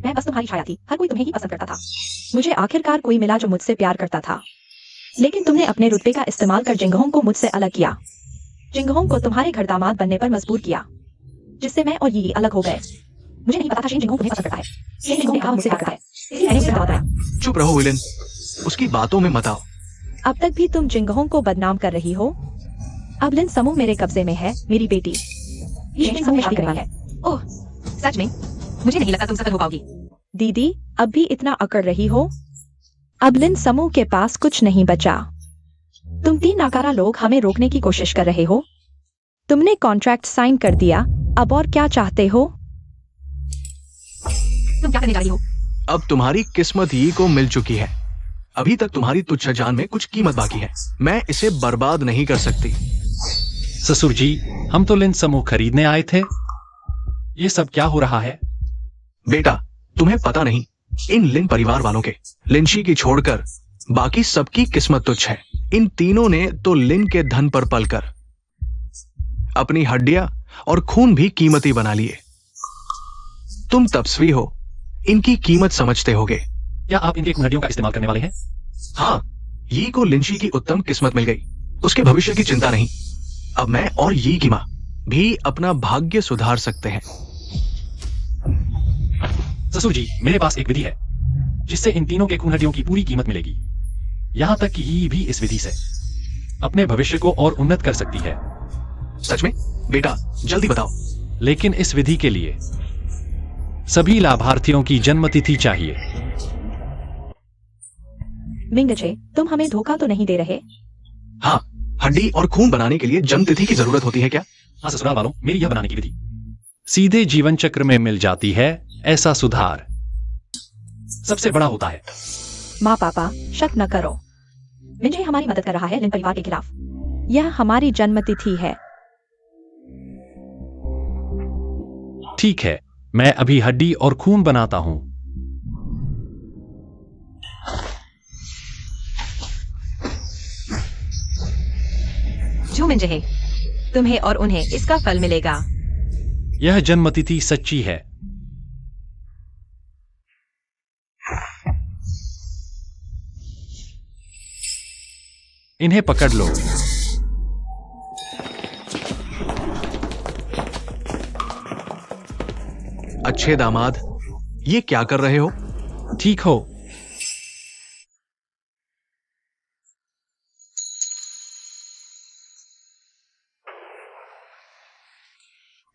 Speaker 1: मैं बस तुम्हारी छाया थी, हर कोई तुम्हें ही पसंद करता था। मुझे आखिरकार कोई मिला जो मुझसे प्यार करता था, लेकिन तुमने अपने रुतबे का इस्तेमाल कर जिंगहोंग को मुझसे अलग किया। जिंगहोंग को तुम्हारे घर दामाद बनने पर मजबूर किया, जिससे मैं और ये अलग हो गए। मुझे नहीं पता था शेन जिंगहोंग तुम्हें पसंद करता है। शेन जिंगहोंग ने कहा मुझसे प्यार करता है, इसलिए मैंने उसे दबा दिया।
Speaker 4: चुप रहो विलन, उसकी बातों में मत आओ।
Speaker 1: अब तक भी तुम जिंगहोंग को बदनाम कर रही हो। अब लिन समूह मेरे कब्जे में है, मेरी बेटी ये शेन समूह में शादी करवाई है।
Speaker 2: ओह, सच में? मुझे नहीं लगता तुम सफल हो पाओगी।
Speaker 1: दीदी, अब भी इतना अकड़ रही हो? अब लिन समूह के पास कुछ नहीं बचा। तुम तीन नाकारा लोग हमें रोकने की कोशिश कर रहे हो। तुमने कॉन्ट्रैक्ट साइन कर दिया, अब और क्या चाहते हो?
Speaker 2: तुम क्या करने जा रही हो?
Speaker 4: अब तुम्हारी किस्मत ये को मिल चुकी है। अभी तक तुम्हारी तुच्छ जान में कुछ कीमत बाकी है। मैं इसे बर्बाद नहीं कर सकती।
Speaker 3: ससुर जी, हम तो लिन समूह खरीदने आए थे। ये सब क्या हो रहा है?
Speaker 4: बेटा, तुम्हें पता नहीं, इन लिन परिवार वालों के लिनशी की छोड़कर बाकी सबकी किस्मत तुच्छ है। इन तीनों ने तो लिन के धन पर पलकर अपनी हड्डियां और खून भी कीमती बना लिए। तुम तपस्वी हो, इनकी कीमत समझते होगे।
Speaker 3: क्या आप इनकी हड्डियों का इस्तेमाल करने वाले हैं?
Speaker 4: हाँ, ये को लिनशी की उत्तम किस्मत मिल गई, उसके भविष्य की चिंता नहीं। अब मैं और ये की मां भी अपना भाग्य सुधार सकते हैं।
Speaker 3: ससुर जी, मेरे पास एक विधि है जिससे इन तीनों के खून हड्डियों की पूरी कीमत मिलेगी। यहां तक कि ये भी इस विधि से अपने भविष्य को और उन्नत कर सकती है।
Speaker 4: सच में? बेटा, जल्दी बताओ।
Speaker 3: लेकिन इस विधि के लिए सभी लाभार्थियों की जन्मतिथि चाहिए।
Speaker 1: मिंगजे, तुम हमें धोखा तो नहीं दे रहे?
Speaker 4: हाँ, हड्डी और खून बनाने के लिए जन्म तिथि की जरूरत होती है क्या?
Speaker 3: हाँ ससुराल वालों, मेरी यह बनाने की विधि सीधे जीवन चक्र में मिल जाती है। ऐसा सुधार सबसे बड़ा होता है।
Speaker 1: माँ पापा, शक न करो, मिंजे हमारी मदद कर रहा है लिन परिवार के खिलाफ। यह हमारी जन्मतिथि है।
Speaker 3: ठीक है, मैं अभी हड्डी और खून बनाता हूं।
Speaker 2: झू मिंजहे, तुम्हें और उन्हें इसका फल मिलेगा।
Speaker 3: यह जन्मतिथि सच्ची है। इन्हें पकड़ लो।
Speaker 4: अच्छे दामाद, ये क्या कर रहे हो?
Speaker 3: ठीक हो?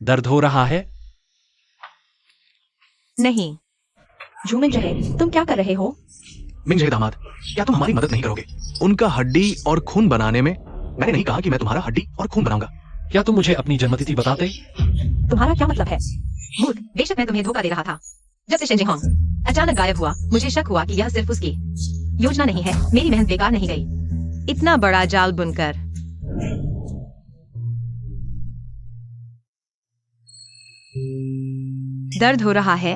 Speaker 3: दर्द हो रहा है?
Speaker 2: नहीं।
Speaker 1: झूमिन जहे, तुम क्या कर रहे हो?
Speaker 4: मिंजहे दामाद, क्या तुम हमारी मदद नहीं करोगे? उनका हड्डी और खून बनाने में मैंने नहीं कहा कि मैं तुम्हारा हड्डी और खून बनाऊंगा।
Speaker 3: क्या तुम मुझे अपनी जन्मतिथि बताते?
Speaker 1: तुम्हारा क्या मतलब है?
Speaker 2: मूर्ख, बेशक मैं तुम्हें धोखा दे रहा था। जब से शिनजिहोंग अचानक गायब हुआ, मुझे शक हुआ कि यह सिर्फ उसकी योजना नहीं है। मेरी मेहनत बेकार नहीं गई। इतना बड़ा जाल बुनकर। दर्द हो रहा है?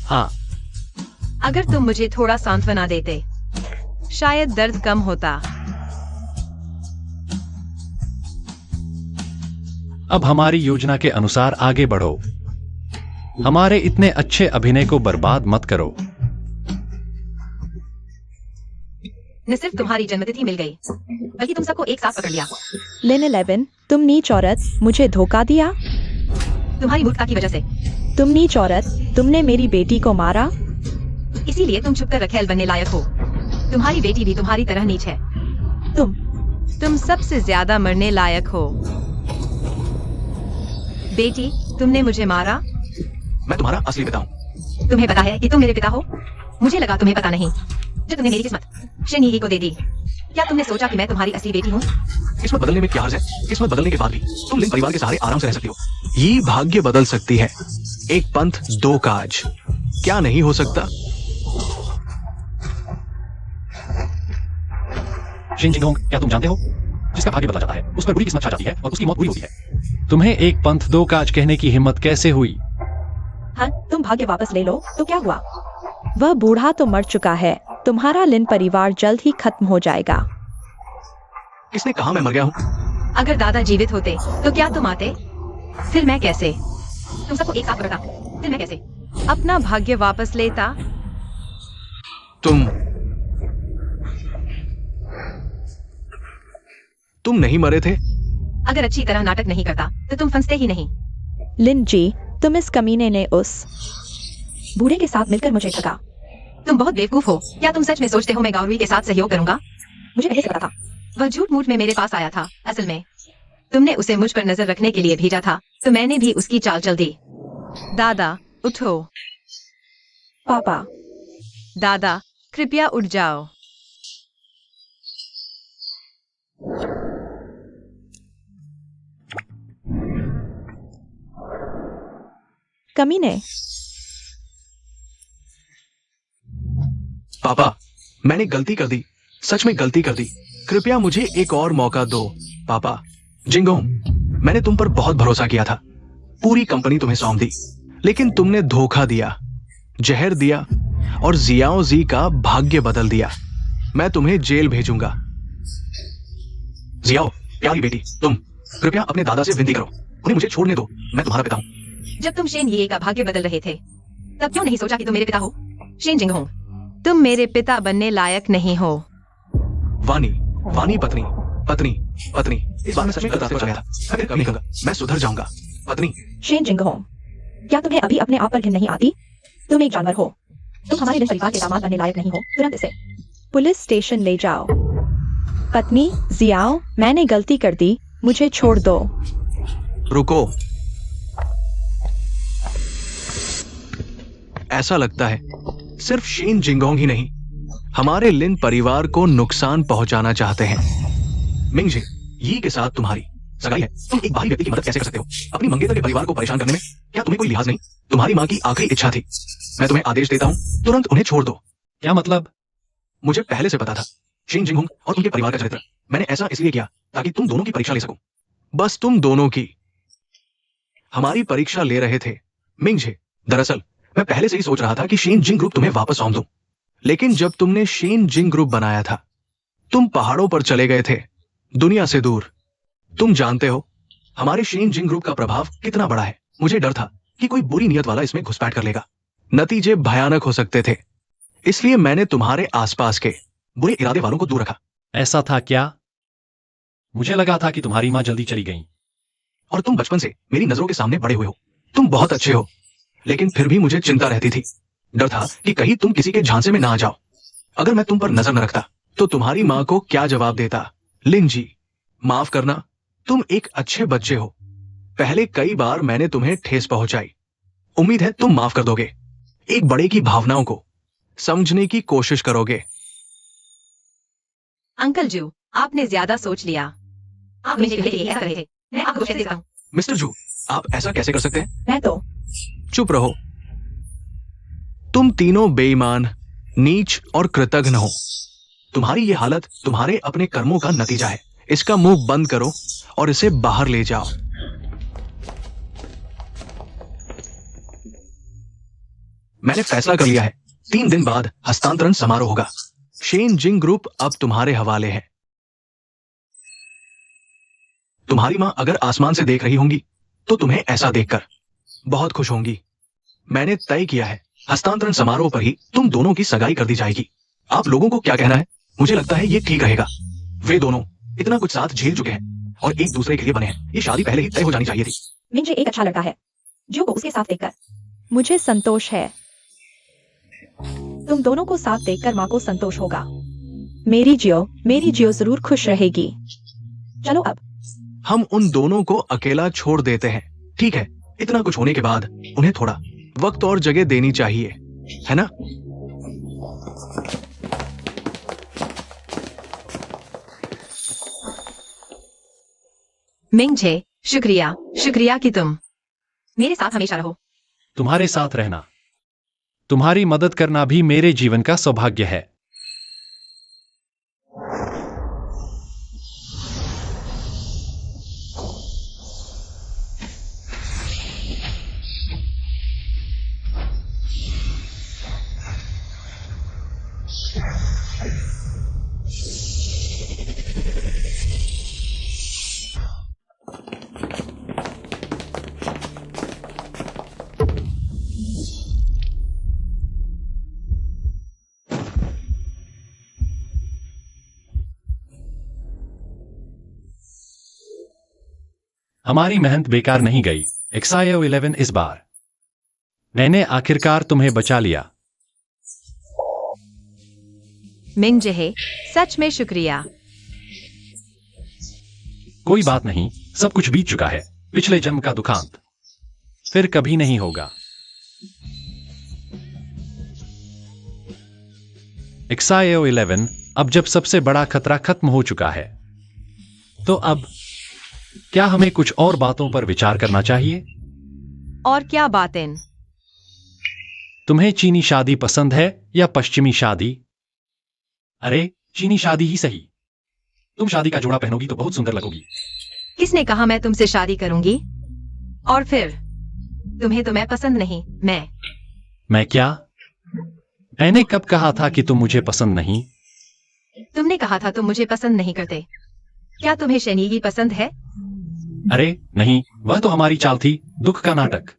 Speaker 3: हाँ।
Speaker 2: अगर तुम मुझे थोड़ा सांत्वना देते, शायद दर्द कम होता।
Speaker 3: अब हमारी योजना के अनुसार आगे बढ़ो। हमारे इतने अच्छे अभिनय को बर्बाद मत करो।
Speaker 2: न सिर्फ तुम्हारी जन्मतिथि मिल गई, बल्कि तुम सबको एक साथ पकड़ लिया।
Speaker 1: लिन 11, तुम नीच औरत, मुझे धोखा दिया।
Speaker 2: तुम्हारी मूर्खता की वजह से।
Speaker 1: तुम नीच औरत, तुमने मेरी बेटी को मारा।
Speaker 2: इसीलिए तुम छुपकर रखेल बनने लायक हो। तुम्हारी बेटी भी तुम्हारी तरह नीच है। तुम सबसे ज्यादा मरने लायक हो। बेटी, तुमने मुझे मारा।
Speaker 4: मैं तुम्हारा असली पिता हूँ।
Speaker 2: तुम्हें पता है कि तुम मेरे पिता हो? मुझे लगा तुम्हें पता नहीं। जो तुमने मेरी किस्मत शिनही को दे दी। क्या तुमने सोचा कि मैं तुम्हारी असली बेटी हूँ?
Speaker 4: किस्मत बदलने में क्या हर्ज है? किस्मत बदलने के बाद भी तुम लिन परिवार के सहारे आराम से रह सकती हो। ये भाग्य बदल सकती है। एक पंथ दो काज, क्या नहीं हो सकता?
Speaker 3: शिनजिंगहोंग, क्या तुम जानते हो? जिसका भाग्य बदला जाता है, उस पर बुरी किस्मत छा जाती है और उसकी मौत बुरी होती है। तुम्हें एक पंथ दो काज कहने की हिम्मत कैसे हुई?
Speaker 1: हाँ, तुम भाग्य वापस ले लो तो क्या हुआ? वह बूढ़ा तो मर चुका है। तुम्हारा लिन परिवार जल्द ही खत्म हो जाएगा।
Speaker 4: किसने कहा मैं मर गया हूँ?
Speaker 2: अगर दादा जीवित होते तो क्या तुम आते? फिर मैं कैसे? तुम सबको एक साथ पकड़ता, फिर मैं कैसे अपना भाग्य वापस लेता?
Speaker 4: तुम नहीं मरे थे?
Speaker 2: अगर अच्छी तरह नाटक नहीं करता तो तुम फंसते ही नहीं।
Speaker 1: लिन जी, तुम इस कमीने ने उस बूढ़े के साथ मिलकर मुझे ठगा।
Speaker 2: तुम बहुत बेवकूफ हो। क्या तुम सच में सोचते हो मैं गौरवी के साथ सहयोग करूंगा?
Speaker 1: मुझे पहले से पता था।
Speaker 2: वह झूठ मूठ में मेरे पास आया था। असल में तुमने उसे मुझ पर नजर रखने के लिए भेजा था, तो मैंने भी उसकी चाल चल दी। दादा, उठो।
Speaker 1: पापा,
Speaker 2: दादा, कृपया उठ जाओ।
Speaker 1: कमीने।
Speaker 4: पापा, मैंने गलती कर दी। सच में गलती कर दी। कृपया मुझे एक और मौका दो। पापा, जिंगोंग, मैंने तुम पर बहुत भरोसा किया था। पूरी कंपनी तुम्हें सौंप दी, लेकिन तुमने धोखा दिया, जहर दिया और जियाओ जी का भाग्य बदल दिया। मैं तुम्हें जेल भेजूंगा। जियाओ, प्यारी बेटी, तुम कृपया अपने दादा से विनती करो, उन्हें मुझे छोड़ने दो। मैं तुम्हारा पिता हूँ।
Speaker 2: जब तुम शेन ये का भाग्य बदल रहे थे, तब क्यों नहीं सोचा कि तुम मेरे पिता हो? शेन जिंगहोंग, तुम मेरे पिता बनने लायक नहीं हो।
Speaker 4: वानी, वानी पत्नी, पत्नी, पत्नी। इस बार मैं सच में गलत रास्ते पर चला था। मैं फिर कभी नहीं कहूंगा। मैं सुधर जाऊंगा। पत्नी।
Speaker 1: शेन जिंगहोंग, क्या तुम्हें अभी अपने आप पर घिन नहीं आती? तुम एक जानवर हो। तुम हमारे लिन परिवार के दामाद बनने लायक नहीं हो। तुरंत इसे पुलिस स्टेशन ले जाओ। पत्नी, जियाओ, मैंने गलती कर दी, मुझे छोड़ दो।
Speaker 4: रुको। ऐसा लगता है सिर्फ शेन जिंगोंग ही नहीं, हमारे लिन परिवार को नुकसान पहुंचाना चाहते हैं। मिंगजे, यी के साथ तुम्हारी सगाई है। तुम एक बाहरी व्यक्ति की मदद कैसे कर सकते हो? अपनी मंगेतर के परिवार को परेशान करने में क्या तुम्हें कोई लिहाज नहीं? तुम्हारी माँ की आखिरी इच्छा थी। मैं तुम्हें आदेश देता हूँ, तुरंत उन्हें छोड़ दो।
Speaker 3: क्या मतलब?
Speaker 4: मुझे पहले से पता था शेन जिंगहोंग और उनके परिवार का चरित्र। मैंने ऐसा इसलिए किया ताकि तुम दोनों की परीक्षा ले सकूं। बस तुम दोनों की। हमारी परीक्षा ले रहे थे। मिंगजे, दरअसल मैं पहले से ही सोच रहा था कि शीन जिंग ग्रुप तुम्हें वापस सौंप दूं। लेकिन जब तुमने शीन जिंग ग्रुप बनाया था, तुम पहाड़ों पर चले गए थे, दुनिया से दूर। तुम जानते हो हमारे शीन जिंग ग्रुप का प्रभाव कितना बड़ा है। मुझे डर था कि कोई बुरी नियत वाला इसमें घुसपैठ कर लेगा। नतीजे भयानक हो सकते थे, इसलिए मैंने तुम्हारे आसपास के बुरे इरादे वालों को दूर रखा।
Speaker 3: ऐसा था क्या? मुझे लगा था कि तुम्हारी माँ जल्दी चली गई।
Speaker 4: और तुम बचपन से मेरी नजरों के सामने बड़े हुए हो। तुम बहुत अच्छे हो, लेकिन फिर भी मुझे चिंता रहती थी। डर था कि कहीं तुम किसी के झांसे में ना आ जाओ। अगर मैं तुम पर नजर न रखता तो तुम्हारी माँ को क्या जवाब देता? लिन जी, माफ करना, तुम एक अच्छे बच्चे हो। पहले कई बार मैंने तुम्हें ठेस पहुंचाई। उम्मीद है तुम माफ कर दोगे। एक बड़े की भावनाओं को समझने की कोशिश करोगे।
Speaker 2: अंकल जू, आपने ज्यादा सोच लिया। आप मुझे पहले ऐसा करे थे। मैं आपको कैसे देता हूँ?
Speaker 4: मिस्टर जू, आप ऐसा कैसे कर सकते हैं?
Speaker 1: मैं तो
Speaker 4: चुप रहो। तुम तीनों बेईमान, नीच और कृतघ्न हो। तुम्हारी ये हालत तुम्हारे अपने कर्मों का नतीजा है। इसका मुंह बंद करो और इसे बाहर ले जाओ। मैंने फैसला कर लिया है, 3 दिन बाद हस्तांतरण समारोह होगा। शेन जिंग ग्रुप अब तुम्हारे हवाले है। तुम्हारी मां अगर आसमान से देख रही होंगी तो तुम्हें ऐसा देखकर बहुत खुश होंगी। मैंने तय किया है, हस्तांतरण समारोह पर ही तुम दोनों की सगाई कर दी जाएगी। आप लोगों को क्या कहना है? मुझे लगता है ये ठीक रहेगा। वे दोनों इतना कुछ साथ झेल चुके हैं और एक दूसरे के लिए बने हैं। ये शादी पहले ही तय हो जानी चाहिए थी।
Speaker 1: मिंजे एक अच्छा लड़का है। जो को उसके साथ देखकर मुझे संतोष है। तुम दोनों को साथ देखकर माँ को संतोष होगा। मेरी जियो जरूर खुश रहेगी। चलो अब
Speaker 4: हम उन दोनों को अकेला छोड़ देते हैं, ठीक है? इतना कुछ होने के बाद उन्हें थोड़ा वक्त और जगह देनी चाहिए, है ना?
Speaker 2: मिंगजे, शुक्रिया, शुक्रिया कि तुम मेरे साथ हमेशा रहो।
Speaker 3: तुम्हारे साथ रहना, तुम्हारी मदद करना भी मेरे जीवन का सौभाग्य है। हमारी मेहनत बेकार नहीं गई, एक्सायो 11 इस बार। मैंने आखिरकार तुम्हें बचा लिया।
Speaker 2: मिंगजे, सच में शुक्रिया।
Speaker 3: कोई बात नहीं, सब कुछ बीत चुका है। पिछले जन्म का दुखांत फिर कभी नहीं होगा। एक्सायो 11, अब जब सबसे बड़ा खतरा खत्म हो चुका है, तो अब क्या हमें कुछ और बातों पर विचार करना चाहिए?
Speaker 2: और क्या बातें?
Speaker 3: तुम्हें चीनी शादी पसंद है या पश्चिमी शादी? अरे, चीनी शादी ही सही। तुम शादी का जोड़ा पहनोगी तो बहुत सुंदर लगोगी।
Speaker 2: किसने कहा मैं तुमसे शादी करूंगी? और फिर तुम्हें तो मैं पसंद नहीं।
Speaker 3: मैं क्या? मैंने कब कहा था कि तुम मुझे पसंद नहीं?
Speaker 2: तुमने कहा था तुम मुझे पसंद नहीं करते। क्या तुम्हें शनीगी पसंद है?
Speaker 3: अरे नहीं, वह तो हमारी चाल थी, दुख का नाटक।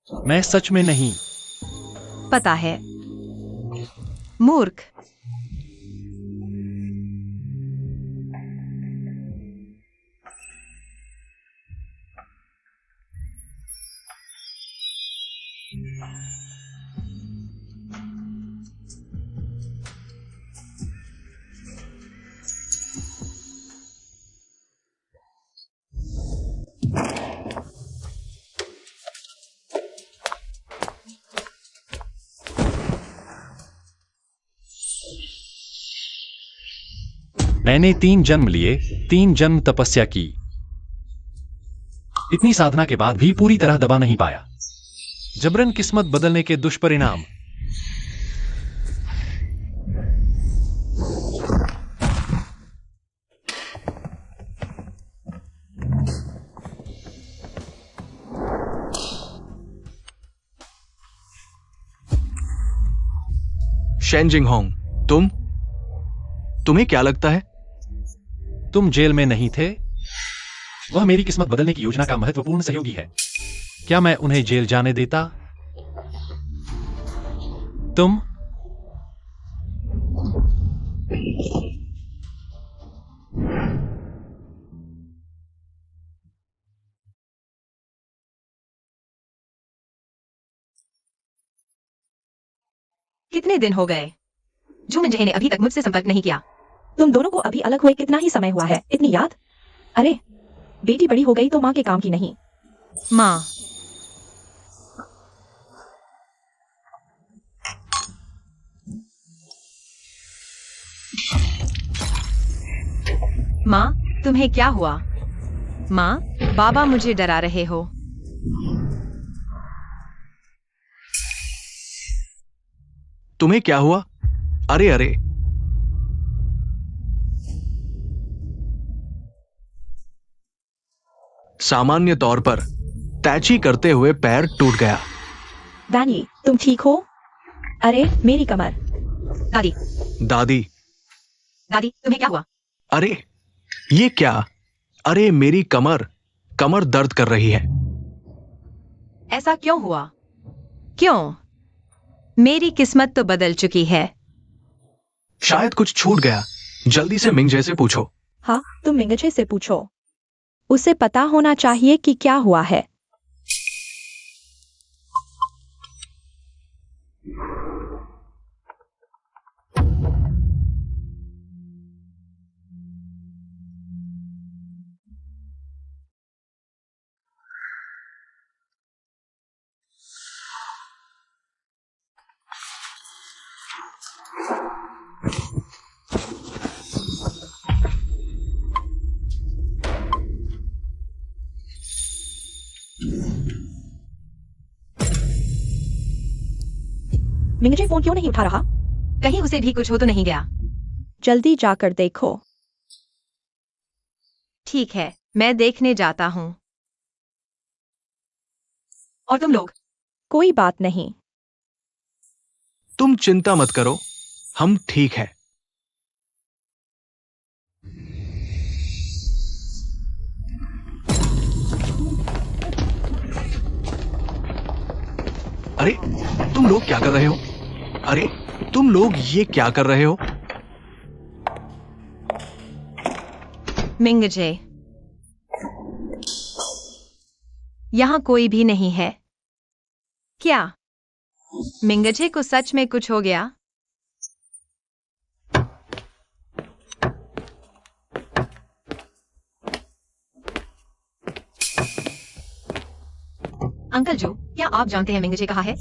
Speaker 3: मैं सच में नहीं।
Speaker 2: पता है, मूर्ख।
Speaker 3: मैंने 3 जन्म लिए, 3 जन्म तपस्या की। इतनी साधना के बाद भी पूरी तरह दबा नहीं पाया। जबरन किस्मत बदलने के दुष्परिणाम।
Speaker 4: शेन जिंग होंग, तुम्हें क्या लगता है?
Speaker 3: तुम जेल में नहीं थे। वह मेरी किस्मत बदलने की योजना का महत्वपूर्ण सहयोगी है। क्या मैं उन्हें जेल जाने देता? तुम
Speaker 2: कितने दिन हो गए? जू मिंजे ने अभी तक मुझसे संपर्क नहीं किया।
Speaker 1: तुम दोनों को अभी अलग हुए कितना ही समय हुआ है? इतनी याद? अरे, बेटी बड़ी हो गई तो माँ के काम की नहीं।
Speaker 2: माँ, माँ, तुम्हें क्या हुआ? माँ, बाबा मुझे डरा रहे हो।
Speaker 4: तुम्हें क्या हुआ? अरे अरे, सामान्य तौर पर तैची करते हुए पैर टूट गया।
Speaker 1: वैनी, तुम ठीक हो? अरे, मेरी कमर।
Speaker 2: दादी,
Speaker 4: दादी,
Speaker 2: दादी, तुम्हें क्या हुआ?
Speaker 4: अरे ये क्या? अरे मेरी कमर दर्द कर रही है।
Speaker 2: ऐसा क्यों हुआ? क्यों? मेरी किस्मत तो बदल चुकी है।
Speaker 4: शायद कुछ छूट गया। जल्दी से मिंगजे से पूछो।
Speaker 1: हाँ, तुम मिंगजे से पूछो। उसे पता होना चाहिए कि क्या हुआ है। मिंगजे फोन क्यों नहीं उठा रहा?
Speaker 2: कहीं उसे भी कुछ हो तो नहीं गया?
Speaker 1: जल्दी जाकर देखो।
Speaker 2: ठीक है, मैं देखने जाता हूँ। और तुम लोग?
Speaker 1: कोई बात नहीं।
Speaker 4: तुम चिंता मत करो, हम ठीक है। अरे तुम लोग क्या कर रहे हो? अरे तुम लोग ये क्या कर रहे हो?
Speaker 2: मिंगजे, यहाँ कोई भी नहीं है क्या? मिंगजे को सच में कुछ हो गया? अंकल जो, क्या आप जानते हैं मिंगजे कहाँ है?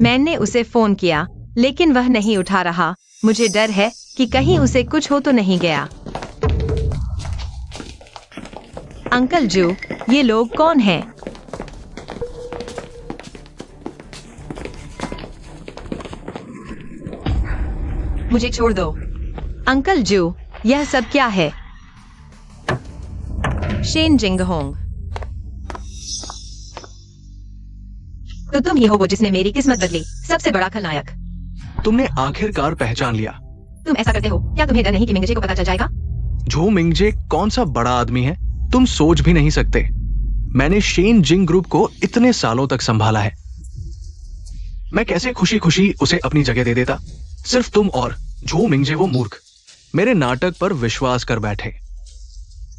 Speaker 2: मैंने उसे फोन किया, लेकिन वह नहीं उठा रहा। मुझे डर है कि कहीं उसे कुछ हो तो नहीं गया। अंकल जो, ये लोग कौन हैं? मुझे छोड़ दो। अंकल जो, यह सब क्या है? शेन जिंग होंग, तो तुम ही हो वो जिसने मेरी किस्मत बदली, सबसे बड़ा खलनायक।
Speaker 4: तुमने आखिरकार पहचान लिया।
Speaker 2: तुम ऐसा करते हो, क्या तुम्हें डर नहीं कि मिंगजे को पता चल जाएगा?
Speaker 4: झो मिंगजे कौन सा बड़ा आदमी है, तुम सोच भी नहीं सकते। मैंने शेन जिंग ग्रुप को इतने सालों तक संभाला है। मैं कैसे खुशी खुशी उसे अपनी जगह दे देता। सिर्फ तुम और झो मिंगजे वो मूर्ख मेरे नाटक पर विश्वास कर बैठे।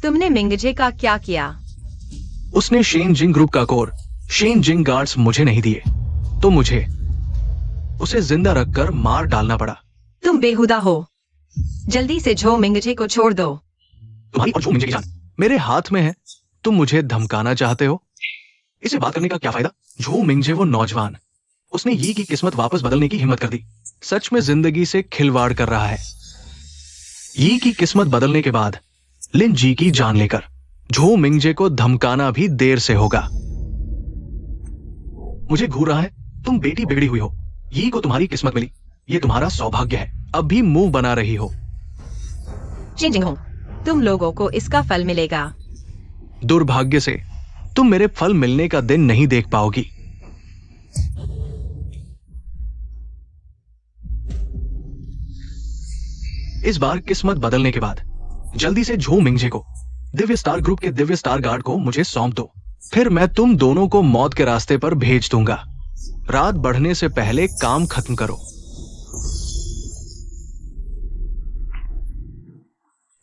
Speaker 2: तुमने मिंगजे का क्या किया?
Speaker 4: उसने शेन जिंग ग्रुप का कोर शेन जिंग गार्ड्स मुझे नहीं दिए, तो मुझे उसे जिंदा रखकर मार डालना पड़ा।
Speaker 2: तुम बेहुदा हो। जल्दी से झो मिंगजे को छोड़ दो।
Speaker 4: तुम्हारी और झो मिंगजे की जान मेरे हाथ में है। तुम मुझे धमकाना चाहते हो? इसे बात करने का क्या फायदा? झो मिंगजे वो नौजवान, उसने यी की किस्मत वापस बदलने की हिम्मत कर दी। सच में जिंदगी से खिलवाड़ कर रहा है। यी की किस्मत बदलने के बाद लिन जी की जान लेकर झो मिंगजे को धमकाना भी देर से होगा। मुझे घूर रहा है। तुम बेटी बिगड़ी हुई हो, यी को तुम्हारी किस्मत मिली, ये तुम्हारा सौभाग्य है। अब भी मुंह बना रही हो।
Speaker 2: शेन जिंग होंग, तुम लोगों को इसका फल मिलेगा।
Speaker 4: दुर्भाग्य से तुम मेरे फल मिलने का दिन नहीं देख पाओगी। इस बार किस्मत बदलने के बाद जल्दी से झू मिंगजे को, दिव्य स्टार ग्रुप के दिव्य स्टार गार्ड को मुझे सौंप दो। फिर मैं तुम दोनों को मौत के रास्ते पर भेज दूंगा। रात बढ़ने से पहले काम खत्म करो।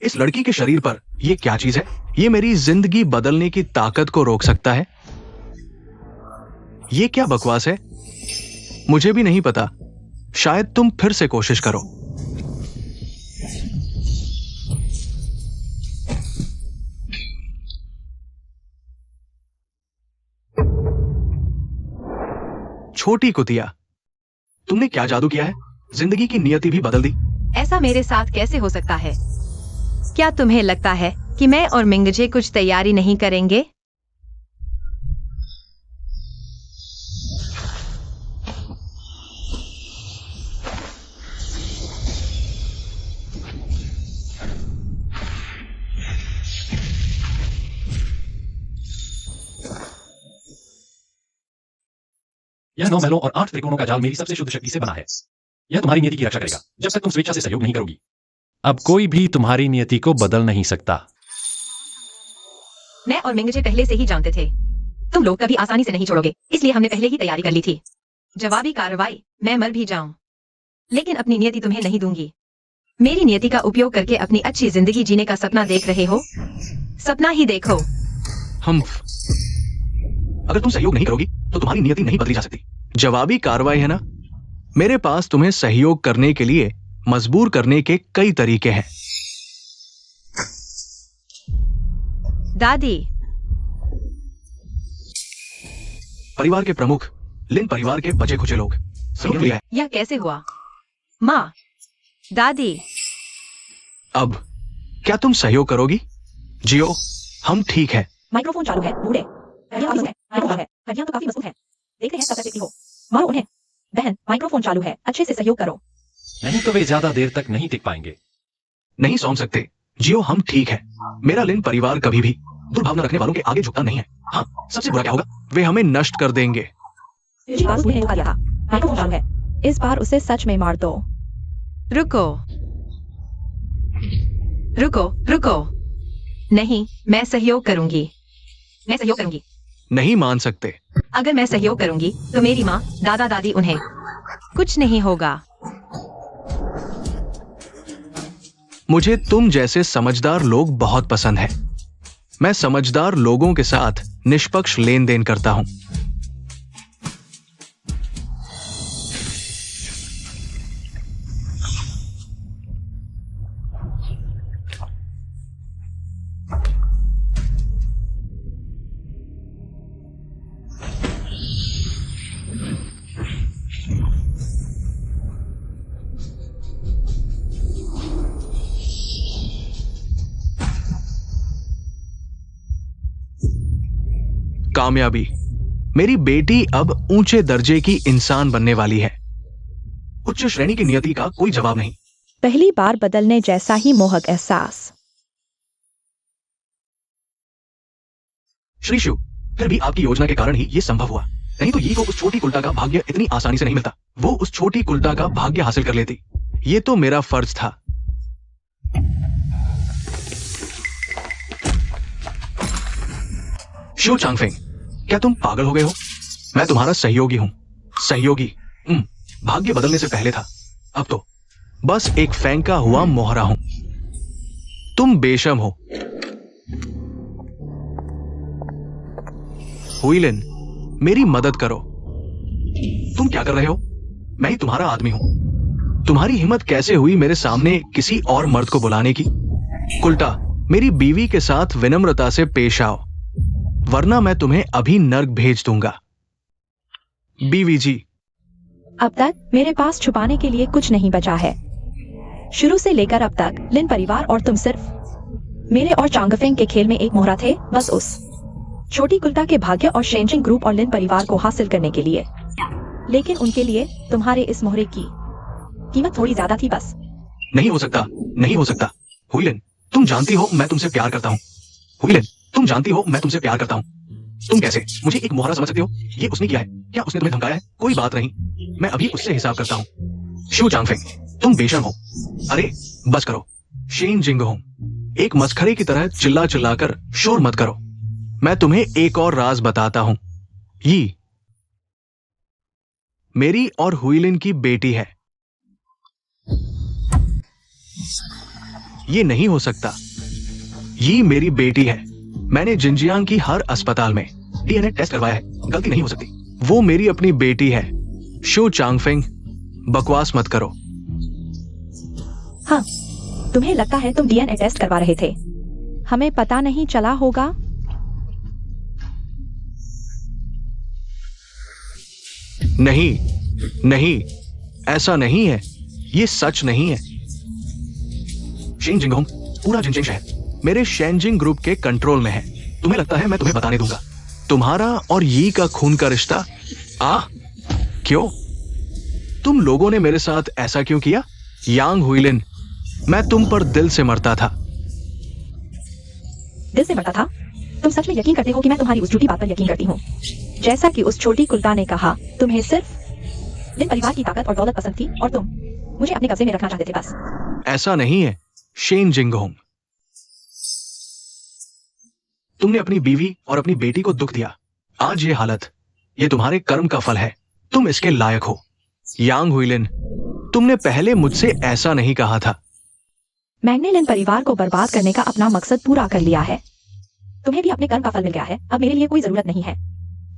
Speaker 4: इस लड़की के शरीर पर यह क्या चीज है? ये मेरी जिंदगी बदलने की ताकत को रोक सकता है? ये क्या बकवास है? मुझे भी नहीं पता। शायद तुम फिर से कोशिश करो। छोटी कुतिया, तुमने क्या जादू किया है? जिंदगी की नियति भी बदल दी।
Speaker 2: ऐसा मेरे साथ कैसे हो सकता है? क्या तुम्हें लगता है कि मैं और मिंगजे कुछ तैयारी नहीं करेंगे?
Speaker 3: यह 9 महलों और 8 त्रिकोणों का जाल मेरी सबसे शुद्ध शक्ति से बना है। यह तुम्हारी नियति की रक्षा करेगा जब तक तुम स्वेच्छा से सहयोग नहीं करोगी। अब कोई भी तुम्हारी नियति को बदल नहीं सकता।
Speaker 2: मैं और मिंगजे पहले से ही जानते थे तुम लोग कभी आसानी से नहीं छोड़ोगे, इसलिए हमने पहले ही तैयारी कर ली थी। जवाबी कार्रवाई, मैं मर भी जाऊं लेकिन अपनी नियति तुम्हें नहीं दूंगी। मेरी नियति का उपयोग करके अपनी अच्छी जिंदगी जीने का सपना देख रहे हो? सपना ही देखो।
Speaker 4: हम अगर तुम सहयोग नहीं करोगी तो तुम्हारी नियति नहीं बदली जा सकती। जवाबी कार्रवाई है ना? मेरे पास तुम्हें सहयोग करने के लिए मजबूर करने के कई तरीके हैं।
Speaker 2: दादी,
Speaker 4: परिवार के प्रमुख, लिन परिवार के बचे खुचे लोग, समझ लिया है?
Speaker 2: यह कैसे हुआ? माँ, दादी,
Speaker 4: अब क्या तुम सहयोग करोगी? जियो, हम ठीक है।
Speaker 1: माइक्रोफोन चालू है, बूढ़े। हड्डियां मजबूत है, माइक्रोफोन है, हड्डियां तो काफी मजबूत है। देखते हैं कब तक टिकती हो। मारो उन्हें। बहन, माइक्रोफोन चालू है, अच्छे से सहयोग करो।
Speaker 3: नहीं तो वे ज्यादा देर तक नहीं टिक पाएंगे।
Speaker 4: नहीं सौंप सकते। जियो, हम ठीक है। मेरा लिन परिवार कभी भी दुर्भावना रखने वालों के आगे झुकता नहीं है। हाँ, सबसे बुरा क्या होगा? वे हमें नष्ट कर देंगे।
Speaker 1: जी, बात उसने धोखा दिया था। माइक्रोफोन चालू है, इस बार उसे सच में मार दो।
Speaker 2: रुको रुको रुको। नहीं, मैं सहयोग करूंगी। मैं सहयोग करूंगी।
Speaker 4: नहीं मान सकते।
Speaker 2: अगर मैं सहयोग करूंगी तो मेरी माँ, दादा दादी, उन्हें कुछ नहीं होगा।
Speaker 4: मुझे तुम जैसे समझदार लोग बहुत पसंद हैं। मैं समझदार लोगों के साथ निष्पक्ष लेन देन करता हूं। कामयाबी। मेरी बेटी अब ऊंचे दर्जे की इंसान बनने वाली है। उच्च श्रेणी की नियति का कोई जवाब नहीं।
Speaker 1: पहली बार बदलने जैसा ही मोहक एहसास।
Speaker 4: श्री शिव, फिर भी आपकी योजना के कारण ही यह संभव हुआ। नहीं तो ये को उस छोटी कुल्टा का भाग्य इतनी आसानी से नहीं मिलता। वो उस छोटी कुल्टा का भाग्य हासिल कर लेती। ये तो मेरा फर्ज था। शिव चांगफेंग, क्या तुम पागल हो गए हो? मैं तुम्हारा सहयोगी हूं। सहयोगी? भाग्य बदलने से पहले था, अब तो बस एक फेंका हुआ मोहरा हूं। तुम बेशर्म हो। हुईलिन, मेरी मदद करो। तुम क्या कर रहे हो? मैं ही तुम्हारा आदमी हूं। तुम्हारी हिम्मत कैसे हुई मेरे सामने किसी और मर्द को बुलाने की? कुल्टा, मेरी बीवी के साथ विनम्रता से पेश आओ, वरना मैं तुम्हें अभी नर्क भेज दूंगा। बीवी जी,
Speaker 1: अब तक मेरे पास छुपाने के लिए कुछ नहीं बचा है। शुरू से लेकर अब तक लिन परिवार और तुम सिर्फ मेरे और चांगफेंग के खेल में एक मोहरा थे, बस उस छोटी कुल्टा के भाग्य और शेंजिंग ग्रुप और लिन परिवार को हासिल करने के लिए। लेकिन उनके लिए तुम्हारे इस मोहरे की कीमत थोड़ी ज्यादा थी बस।
Speaker 4: नहीं हो सकता, नहीं हो सकता। हुईलिन, तुम जानती हो मैं तुमसे प्यार करता हूं। हुईलिन, तुम जानती हो मैं तुमसे प्यार करता हूं। तुम कैसे मुझे एक मोहरा समझ सकते हो? ये उसने किया है। क्या उसने तुम्हें धमकाया है? कोई बात नहीं, मैं अभी उससे हिसाब करता हूं। शिव चांगफेंग, तुम बेशर्म हो। अरे बस करो। शेन जिंगहोंग, एक मस्खरे की तरह चिल्ला चिल्लाकर शोर मत करो। मैं तुम्हें एक और राज बताता हूं। ये मेरी और हुईलिन की बेटी है। ये नहीं हो सकता। ये मेरी बेटी है। मैंने जिंजियांग की हर अस्पताल में डीएनए टेस्ट करवाया है, गलती नहीं हो सकती। वो मेरी अपनी बेटी है। शो चांगफेंग, बकवास मत करो।
Speaker 1: हाँ, तुम्हें लगता है तुम डीएनए टेस्ट करवा रहे थे, हमें पता नहीं चला होगा।
Speaker 4: नहीं नहीं, ऐसा नहीं है। ये सच नहीं है। शेन जिंगहोंग, पूरा जिनजिंग शहर मेरे शेनजिंग ग्रुप के कंट्रोल में है। तुम्हें लगता है मैं तुम्हें बताने दूंगा? तुम्हारा और यी का खून का रिश्ता? क्यों? तुम लोगों ने मेरे साथ ऐसा क्यों किया? यांग हुईलिन, मैं तुम पर दिल से मरता था।
Speaker 1: दिल से मरता था? तुम सच में यकीन करते हो कि मैं तुम्हारी उस झूठी बात पर यकीन करती हूँ? जैसा कि उस छोटी कुलता ने कहा, तुम्हें सिर्फ लिन परिवार की ताकत और दौलत पसंद थी और तुम मुझे अपने कब्जे में रखना चाहते थे, बस।
Speaker 4: ऐसा नहीं है शेन जिंगहोंग। तुमने अपनी बीवी और अपनी बेटी को दुख दिया। आज ये हालत, ये तुम्हारे कर्म का फल है। तुम इसके लायक हो। यांग हुईलिन, तुमने पहले मुझसे ऐसा नहीं कहा था।
Speaker 1: मैंने लिन परिवार को बर्बाद करने का अपना मकसद पूरा कर लिया है। तुम्हें भी अपने कर्म का फल मिल गया है। अब मेरे लिए कोई जरूरत नहीं है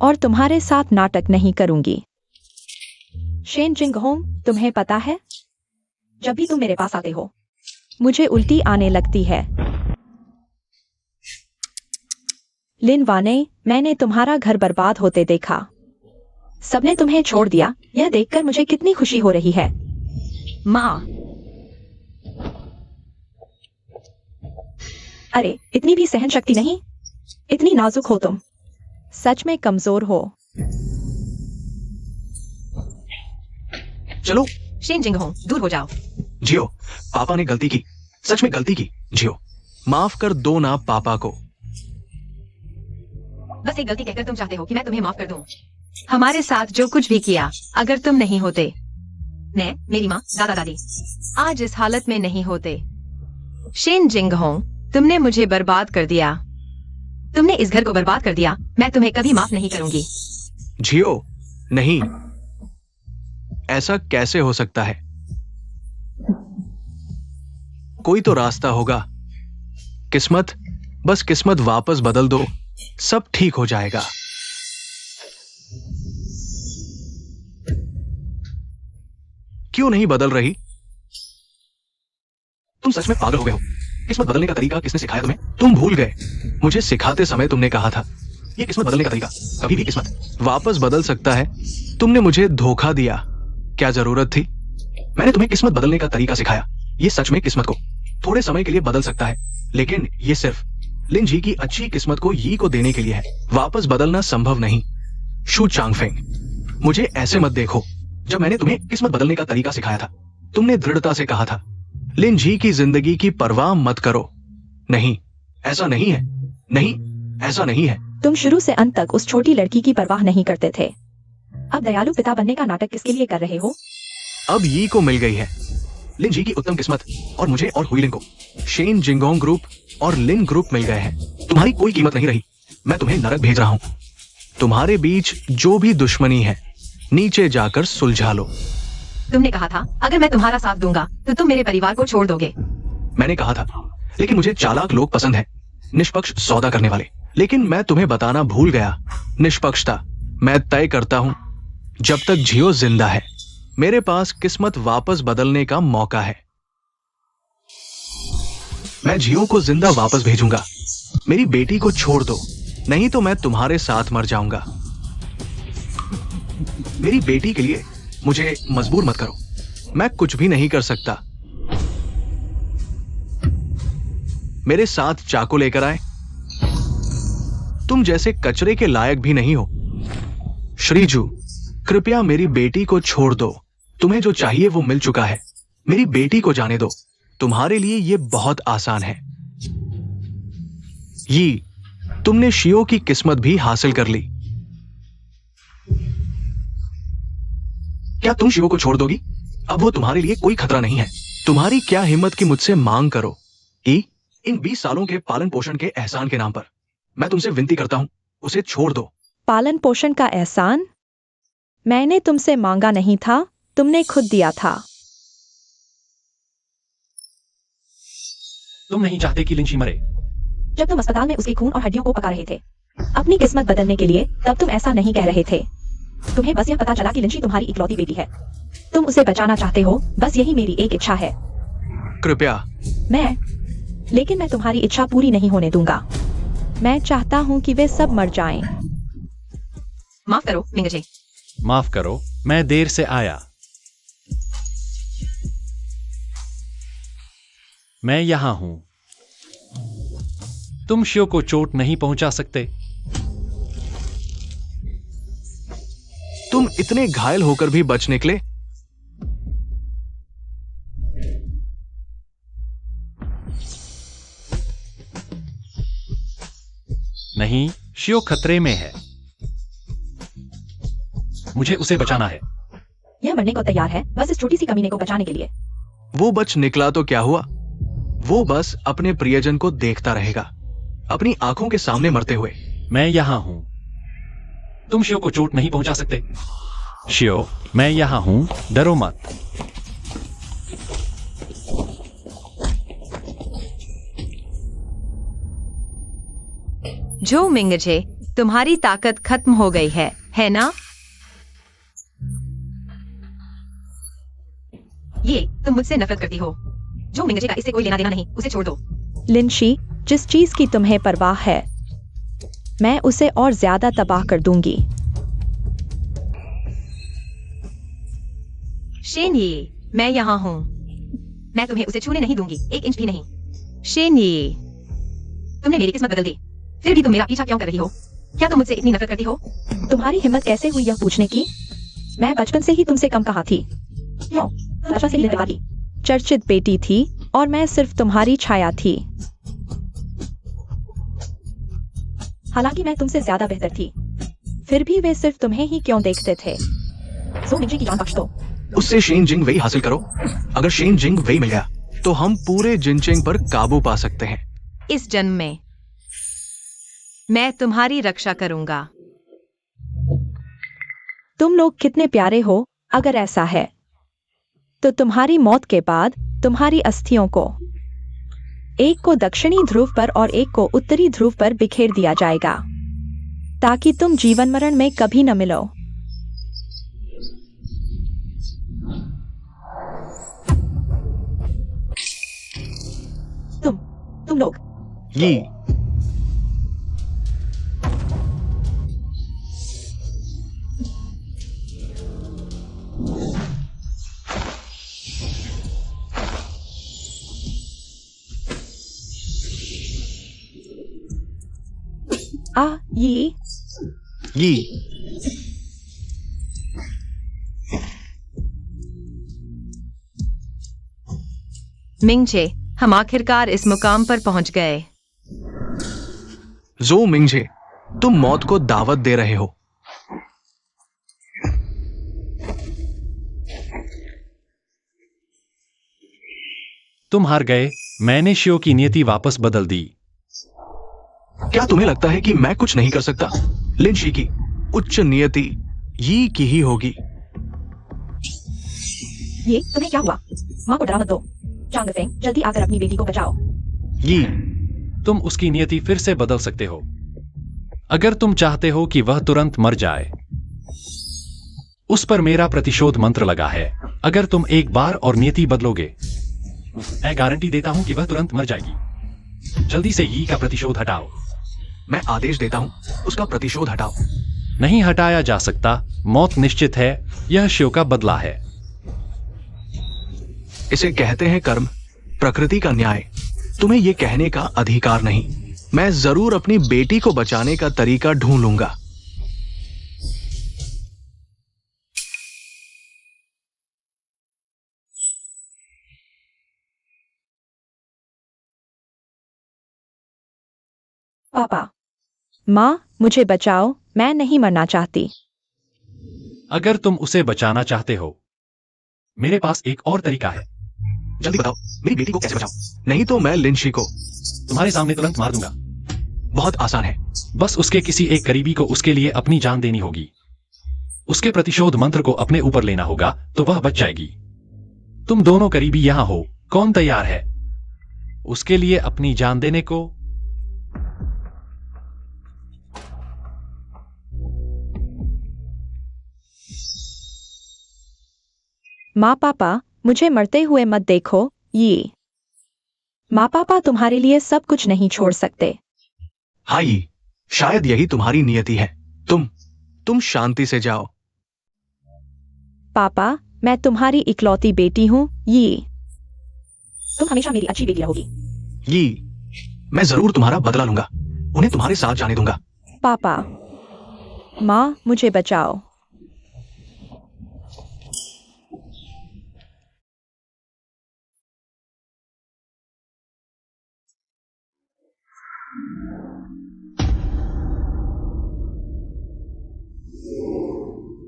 Speaker 1: और तुम्हारे साथ नाटक नहीं करूंगी। शेन जिंगहोंग, तुम्हें पता है, जब भी तुम मेरे पास आते हो मुझे उल्टी आने लगती है। लिन वाने, मैंने तुम्हारा घर बर्बाद होते देखा। सबने तुम्हें छोड़ दिया। यह देखकर मुझे कितनी खुशी हो रही है।
Speaker 2: माँ,
Speaker 1: अरे, इतनी भी सहन शक्ति नहीं? इतनी नाजुक हो तुम। सच में कमजोर हो।
Speaker 4: चलो
Speaker 2: शेन जिंगहोंग, दूर हो जाओ।
Speaker 4: जियो, पापा ने गलती की, सच में गलती की। जियो, माफ कर दो ना पापा को।
Speaker 2: बस एक गलती कहकर तुम चाहते हो कि मैं तुम्हें माफ कर दूं। हमारे साथ जो कुछ भी किया, अगर तुम नहीं होते, मैं, मेरी माँ, दादा दादी आज इस हालत में नहीं होते। शेन जिंगहोंग, तुमने मुझे बर्बाद कर दिया। तुमने इस घर को बर्बाद कर दिया। मैं तुम्हें कभी माफ नहीं करूंगी।
Speaker 4: जियो, नहीं, ऐसा कैसे हो सकता है? कोई तो रास्ता होगा। किस्मत, बस किस्मत वापस बदल दो, सब ठीक हो जाएगा। क्यों नहीं बदल रही? तुम सच में पागल हो गए हो। किस्मत बदलने का तरीका किसने सिखाया तुम्हें? तुम भूल गए। मुझे सिखाते समय तुमने कहा था, ये किस्मत बदलने का तरीका कभी भी किस्मत वापस बदल सकता है। तुमने मुझे धोखा दिया। क्या जरूरत थी? मैंने तुम्हें किस्मत बदलने का तरीका सिखाया। ये सच में किस्मत को थोड़े समय के लिए बदल सकता है, लेकिन ये सिर्फ लिन जी की अच्छी किस्मत को यी को देने के लिए है। वापस बदलना संभव नहीं। शू चांगफेंग, मुझे ऐसे मत देखो। जब मैंने तुम्हें किस्मत बदलने का तरीका सिखाया था, तुमने दृढ़ता से कहा था, लिन जी की जिंदगी की परवाह मत करो। नहीं, ऐसा नहीं है। नहीं, ऐसा नहीं है।
Speaker 1: तुम शुरू से अंत तक उस छोटी लड़की की परवाह नहीं करते थे। अब दयालु पिता बनने का नाटक किसके लिए कर रहे हो?
Speaker 4: अब यी को मिल गई है लिन जी की उत्तम किस्मत, और मुझे और हुईलिन को शेन जिंगहोंग ग्रुप और लिन ग्रुप मिल गए हैं। तुम्हारी कोई कीमत नहीं रही। मैं तुम्हें नरक भेज रहा हूं। तुम्हारे बीच जो भी दुश्मनी है, नीचे जाकर सुलझा लो।
Speaker 2: तुमने कहा था, अगर मैं तुम्हारा साथ दूंगा तो तुम मेरे परिवार को छोड़ दोगे।
Speaker 4: मैंने कहा था, लेकिन मुझे चालाक लोग पसंद हैं, निष्पक्ष सौदा करने वाले। लेकिन मैं तुम्हें बताना भूल गया, निष्पक्षता मैं तय करता हूं जब तक जियो जिंदा है। मेरे पास किस्मत वापस बदलने का मौका है। मैं जियो को जिंदा वापस भेजूंगा। मेरी बेटी को छोड़ दो, नहीं तो मैं तुम्हारे साथ मर जाऊंगा। मेरी बेटी के लिए मुझे मजबूर मत करो। मैं कुछ भी नहीं कर सकता। मेरे साथ चाकू लेकर आए। तुम जैसे कचरे के लायक भी नहीं हो। श्रीजू, कृपया मेरी बेटी को छोड़ दो। तुम्हें जो चाहिए वो मिल चुका है। मेरी बेटी को जाने दो। तुम्हारे लिए ये बहुत आसान है। यी, तुमने शियो की किस्मत भी हासिल कर ली। क्या तुम शियो को छोड़ दोगी? अब वो तुम्हारे लिए कोई खतरा नहीं है। तुम्हारी क्या हिम्मत की मुझसे मांग करो कि इन 20 सालों के पालन पोषण के एहसान के नाम पर मैं तुमसे विनती करता हूं, उसे छोड़ दो।
Speaker 1: पालन पोषण का एहसान? मैंने तुमसे मांगा नहीं था, तुमने खुद दिया था।
Speaker 3: तुम नहीं चाहते कि लिंची मरे।
Speaker 1: जब तुम अस्पताल में उसके खून और हड्डियों को पका रहे थे अपनी किस्मत बदलने के लिए, तब तुम ऐसा नहीं कह रहे थे। तुम्हें बस यह पता चला कि लिंची तुम्हारी इकलौती बेटी है। तुम उसे बचाना चाहते हो, बस यही मेरी एक इच्छा है।
Speaker 4: कृपया।
Speaker 1: लेकिन मैं तुम्हारी इच्छा पूरी नहीं होने दूंगा। मैं चाहता हूं कि वे सब मर जाएं।
Speaker 2: माफ करो मिंगजे।
Speaker 3: माफ करो, मैं देर से आया। मैं यहां हूं। तुम शियो को चोट नहीं पहुंचा सकते।
Speaker 4: तुम इतने घायल होकर भी बच निकले।
Speaker 3: नहीं, शियो खतरे में है। मुझे उसे बचाना है।
Speaker 1: यह मरने को तैयार है, बस इस छोटी सी कमीने को बचाने के लिए।
Speaker 4: वो बच निकला तो क्या हुआ? वो बस अपने प्रियजन को देखता रहेगा, अपनी आंखों के सामने मरते हुए।
Speaker 3: मैं यहां हूं। तुम शियो को चोट नहीं पहुंचा सकते। शियो, मैं यहां हूं, डरो मत।
Speaker 2: जो मिंगजे, तुम्हारी ताकत खत्म हो गई है ना? ये तुम मुझसे नफरत करती हो। जो मिंगजे का इससे कोई लेना देना नहीं, उसे छोड़ दो।
Speaker 1: लिंशी, जिस चीज की तुम्हें परवाह है, मैं उसे और ज्यादा तबाह कर दूंगी।
Speaker 2: शेन ये, मैं यहाँ हूँ। मैं तुम्हें उसे छूने नहीं दूंगी, 1 इंच भी नहीं। शेन ये, तुमने मेरी किस्मत बदल दी, फिर भी तुम मेरा पीछा क्यों कर रही हो? क्या तुम मुझसे इतनी नफरत करती हो?
Speaker 1: तुम्हारी हिम्मत कैसे हुई यह पूछने की? मैं बचपन से ही तुमसे कम कहा थी। क्यों? बचपन से ही लेने वाली चर्चित बेटी थी और मैं सिर्फ तुम्हारी छाया थी। हालांकि मैं तुमसे ज्यादा बेहतर थी, फिर भी वे सिर्फ तुम्हें ही क्यों देखते थे? सो मिंजी की जान बख्श दो।
Speaker 4: उससे शेन जिंग वेई हासिल करो। अगर शेन जिंग वेई मिल गया तो हम पूरे जिनचेंग पर काबू पा सकते हैं।
Speaker 2: इस जन्म में मैं तुम्हारी रक्षा करूंगा।
Speaker 1: तुम लोग कितने प्यारे हो। अगर ऐसा है तो तुम्हारी मौत के बाद तुम्हारी अस्थियों को एक को दक्षिणी ध्रुव पर और एक को उत्तरी ध्रुव पर बिखेर दिया जाएगा, ताकि तुम जीवन मरण में कभी न मिलो। तुम लोग
Speaker 4: ये
Speaker 1: ये
Speaker 2: मिंगजे, हम आखिरकार इस मुकाम पर पहुंच गए।
Speaker 4: जो मिंगजे, तुम मौत को दावत दे रहे हो।
Speaker 3: तुम हार गए। मैंने शियो की नियति वापस बदल दी।
Speaker 4: क्या तुम्हें लगता है कि मैं कुछ नहीं कर सकता? लिंशी की उच्च नियति यी की ही होगी।
Speaker 1: ये तुम्हें क्या हुआ? माँ को डरा मत दो। चांग फेंग, जल्दी आकर अपनी बेटी को बचाओ।
Speaker 4: यी,
Speaker 3: तुम उसकी नियति फिर से बदल सकते हो, अगर तुम चाहते हो कि वह तुरंत मर जाए। उस पर मेरा प्रतिशोध मंत्र लगा है। अगर तुम एक बार और नियति बदलोगे, मैं गारंटी देता हूं कि वह तुरंत मर जाएगी। जल्दी से यी का प्रतिशोध हटाओ।
Speaker 4: मैं आदेश देता हूं, उसका प्रतिशोध हटाओ।
Speaker 3: नहीं हटाया जा सकता। मौत निश्चित है। यह शिव का बदला है।
Speaker 4: इसे कहते हैं कर्म, प्रकृति का न्याय। तुम्हें यह कहने का अधिकार नहीं। मैं जरूर अपनी बेटी को बचाने का तरीका ढूंढ लूंगा।
Speaker 1: पापा, माँ, मुझे बचाओ। मैं नहीं मरना चाहती।
Speaker 3: अगर तुम उसे बचाना चाहते हो, मेरे पास एक और तरीका है।
Speaker 4: जल्दी बताओ, मेरी बेटी को कैसे बचाऊं? नहीं तो मैं लिनशी को।
Speaker 3: तुम्हारे सामने तुरंत मार दूंगा।
Speaker 4: बहुत आसान है।
Speaker 3: बस उसके किसी एक करीबी को उसके लिए अपनी जान देनी होगी। उसके प्रतिशोध मंत्र को अपने ऊपर लेना होगा तो वह बच जाएगी। तुम दोनों करीबी यहां हो, कौन तैयार है उसके लिए अपनी जान देने को?
Speaker 1: माँ पापा, मुझे मरते हुए मत देखो। ये माँ पापा तुम्हारे लिए सब कुछ नहीं छोड़ सकते।
Speaker 4: हाँ, ये शायद यही तुम्हारी नियति है। तुम शांति से जाओ।
Speaker 1: पापा, मैं तुम्हारी इकलौती बेटी हूँ। ये तुम हमेशा मेरी अच्छी बेटी रहोगी।
Speaker 4: ये मैं जरूर तुम्हारा बदला लूंगा। उन्हें तुम्हारे साथ जाने दूंगा।
Speaker 1: पापा, माँ, मुझे बचाओ।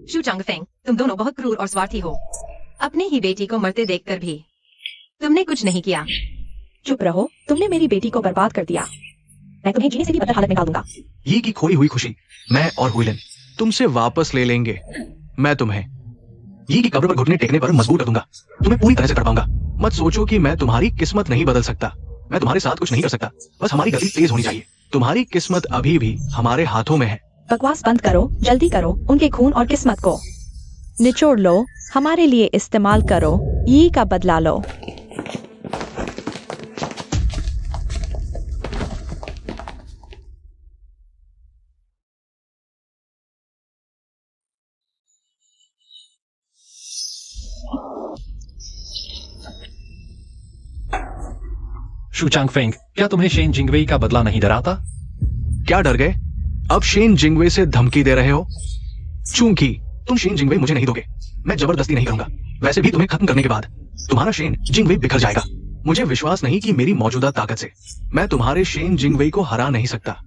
Speaker 2: शू चंगफेंग, तुम दोनों बहुत क्रूर और स्वार्थी हो। अपनी ही बेटी को मरते देखकर भी तुमने कुछ नहीं किया।
Speaker 1: चुप रहो, तुमने मेरी बेटी को बर्बाद कर दिया। मैं तुम्हें जीने से भी बदतर हालत में डाल दूंगा।
Speaker 4: ये की खोई हुई खुशी मैं और हुइलिन तुमसे वापस ले लेंगे। मैं तुम्हें ये की कब्र पर घुटने टेकने पर मजबूर कर दूंगा। तुम्हें पूरी तरह से कर पाऊंगा। मत सोचो कि मैं तुम्हारी किस्मत नहीं बदल सकता। मैं तुम्हारे साथ कुछ नहीं कर सकता। बस हमारी गति तेज होनी चाहिए। तुम्हारी किस्मत अभी भी हमारे हाथों में है।
Speaker 1: बकवास बंद करो, जल्दी करो। उनके खून और किस्मत को निचोड़ लो, हमारे लिए इस्तेमाल करो। ये का बदला लो।
Speaker 3: शू चांगफेंग, क्या तुम्हें शेन जिंगवेई का बदला नहीं डराता?
Speaker 4: क्या डर गए? अब शेन जिंगवे से धमकी दे रहे हो? चूंकि तुम शेन जिंगवे मुझे नहीं दोगे, मैं जबरदस्ती नहीं करूंगा। वैसे भी तुम्हें खत्म करने के बाद तुम्हारा शेन जिंगवे बिखर जाएगा। मुझे विश्वास नहीं कि मेरी मौजूदा ताकत से मैं तुम्हारे शेन जिंगवे को हरा नहीं सकता।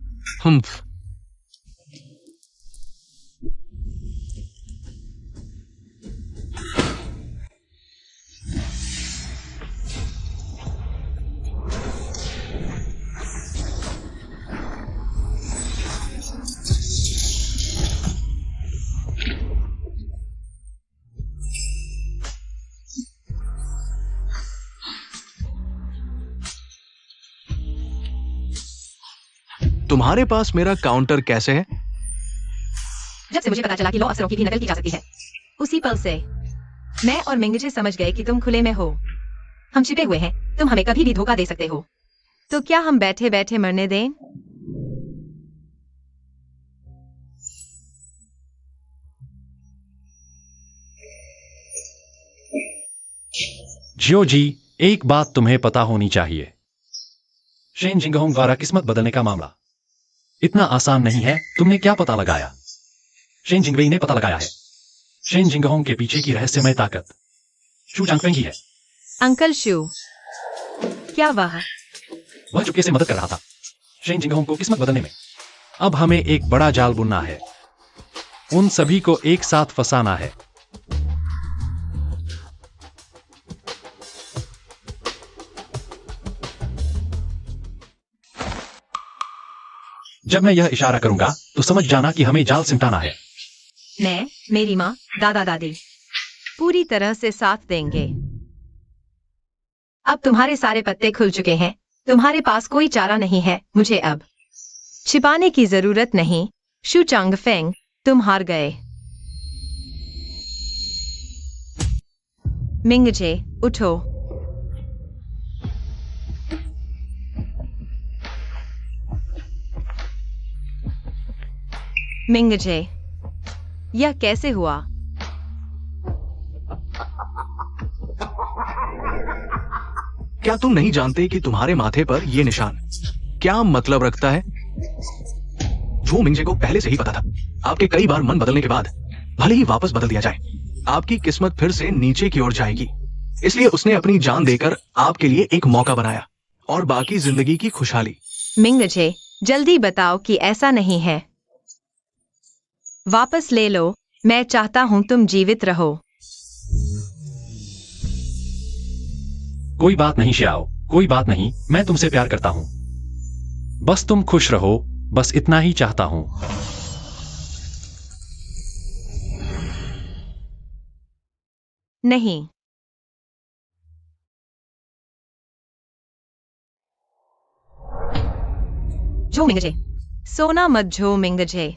Speaker 4: तुम्हारे पास मेरा काउंटर कैसे है?
Speaker 2: जब से मुझे पता चला कि लौ अफसरों की भी नकल की जा सकती है, उसी पल से मैं और मिंगजे समझ गए कि तुम खुले में हो। हम छिपे हुए हैं, तुम हमें कभी भी धोखा दे सकते हो। तो क्या हम बैठे बैठे मरने दें?
Speaker 3: जियो जी, एक बात तुम्हें पता होनी चाहिए। शेन जिंगहोंग द्वारा किस्मत बदलने का मामला इतना आसान नहीं है। तुमने क्या पता लगाया? शेन जिंगवेई ने पता लगाया है। शेन जिंगहोंग के पीछे की रहस्यमय ताकत शू चांगफेंग ही है।
Speaker 2: अंकल शू, क्या वह
Speaker 3: चुपके से मदद कर रहा था शेन जिंगहोंग को किस्मत बदलने में। अब हमें एक बड़ा जाल बुनना है। उन सभी को एक साथ फंसाना है। जब मैं यह इशारा करूंगा तो समझ जाना कि हमें जाल सिमटाना है।
Speaker 2: मैं, मेरी माँ, दादा दादी पूरी तरह से साथ देंगे। अब तुम्हारे सारे पत्ते खुल चुके हैं। तुम्हारे पास कोई चारा नहीं है। मुझे अब छिपाने की जरूरत नहीं। शू चांगफेंग, तुम हार गए। मिंगजे, उठो। मिंगजे, यह कैसे हुआ?
Speaker 4: क्या तुम नहीं जानते कि तुम्हारे माथे पर यह निशान क्या मतलब रखता है? वो मिंगजे को पहले से ही पता था। आपके कई बार मन बदलने के बाद भले ही वापस बदल दिया जाए, आपकी किस्मत फिर से नीचे की ओर जाएगी। इसलिए उसने अपनी जान देकर आपके लिए एक मौका बनाया और बाकी जिंदगी की खुशहाली।
Speaker 2: मिंगजे, जल्दी बताओ कि ऐसा नहीं है। वापस ले लो। मैं चाहता हूं तुम जीवित रहो।
Speaker 3: कोई बात नहीं श्याओ, कोई बात नहीं, मैं तुमसे प्यार करता हूं। बस तुम खुश रहो, बस इतना ही चाहता हूं।
Speaker 2: नहीं। झो मिंगजे, सोना मत झो मिंगजे।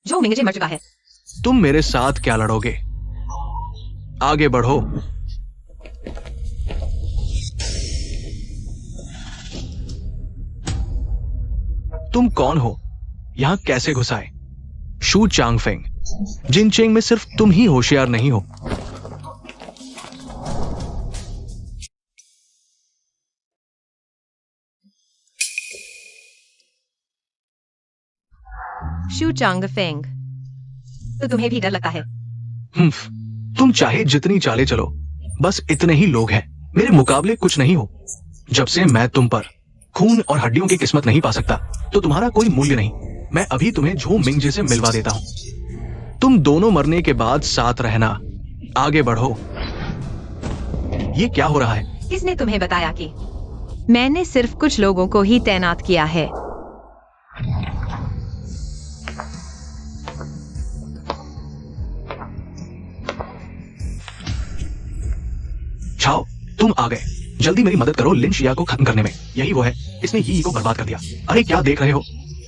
Speaker 2: झो मिंगजे मर चुका है।
Speaker 4: तुम मेरे साथ क्या लड़ोगे? आगे बढ़ो। तुम कौन हो? यहां कैसे घुस आए? शू चांगफेंग, जिनचेंग में सिर्फ तुम ही होशियार नहीं हो।
Speaker 2: शू चांगफेंग, तो तुम्हें भी डर लगता है?
Speaker 4: तुम चाहे जितनी चाले चलो, बस इतने ही लोग हैं। मेरे मुकाबले कुछ नहीं हो। जब से मैं तुम पर खून और हड्डियों की किस्मत नहीं पा सकता, तो तुम्हारा कोई मूल्य नहीं। मैं अभी तुम्हें झो मिंगजे से मिलवा देता हूं। तुम दोनों मरने के बाद साथ रहना। आगे बढ़ो। ये क्या हो रहा है?
Speaker 2: किसने तुम्हें बताया कि मैंने सिर्फ कुछ लोगों को ही तैनात किया है?
Speaker 4: छाओ, तुम आ गए। जल्दी मेरी मदद करो लिन शिया को खत्म करने में। यही वो है, इसने यी को बर्बाद कर दिया। अरे क्या देख रहे हो?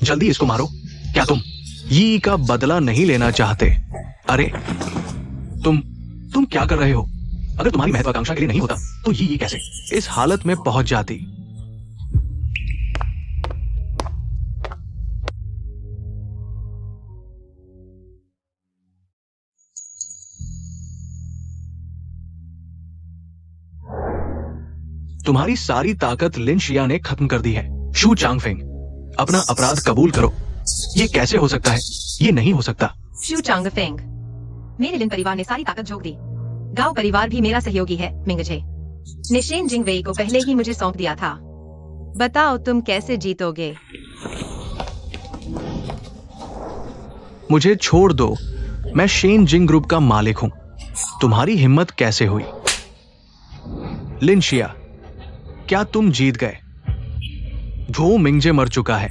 Speaker 4: जल्दी इसको मारो। क्या तुम यी का बदला नहीं लेना चाहते? अरे तुम क्या कर रहे हो? अगर तुम्हारी महत्वाकांक्षा के लिए नहीं होता तो यी कैसे इस हालत में पहुंच जाती? तुम्हारी सारी ताकत लिन शिया ने खत्म कर दी है। शू चांगफेंग, अपना अपराध कबूल करो। ये कैसे हो सकता है? ये नहीं हो सकता।
Speaker 2: शू चांगफेंग, मेरे लिन परिवार ने सारी ताकत झोंक दी। गांव परिवार भी मेरा सहयोगी है मिंगजे। निशेन जिंगवेई को पहले ही मुझे सौंप दिया था। बताओ तुम कैसे जीतोगे?
Speaker 4: मुझे छोड़ दो। मैं शेन जिंग ग्रुप का मालिक हूं। तुम्हारी हिम्मत कैसे हुई? लिन शिया, क्या तुम जीत गए? झो मिंगजे मर चुका है,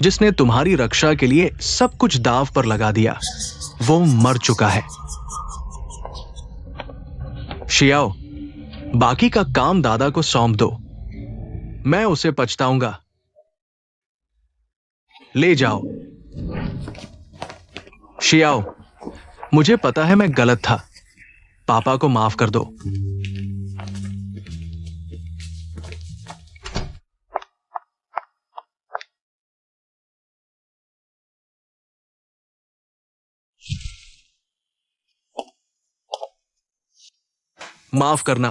Speaker 4: जिसने तुम्हारी रक्षा के लिए सब कुछ दांव पर लगा दिया। वो मर चुका है। शियाओ, बाकी का काम दादा को सौंप दो। मैं उसे पछताऊंगा। ले जाओ। शियाओ, मुझे पता है मैं गलत था। पापा को माफ कर दो। माफ करना।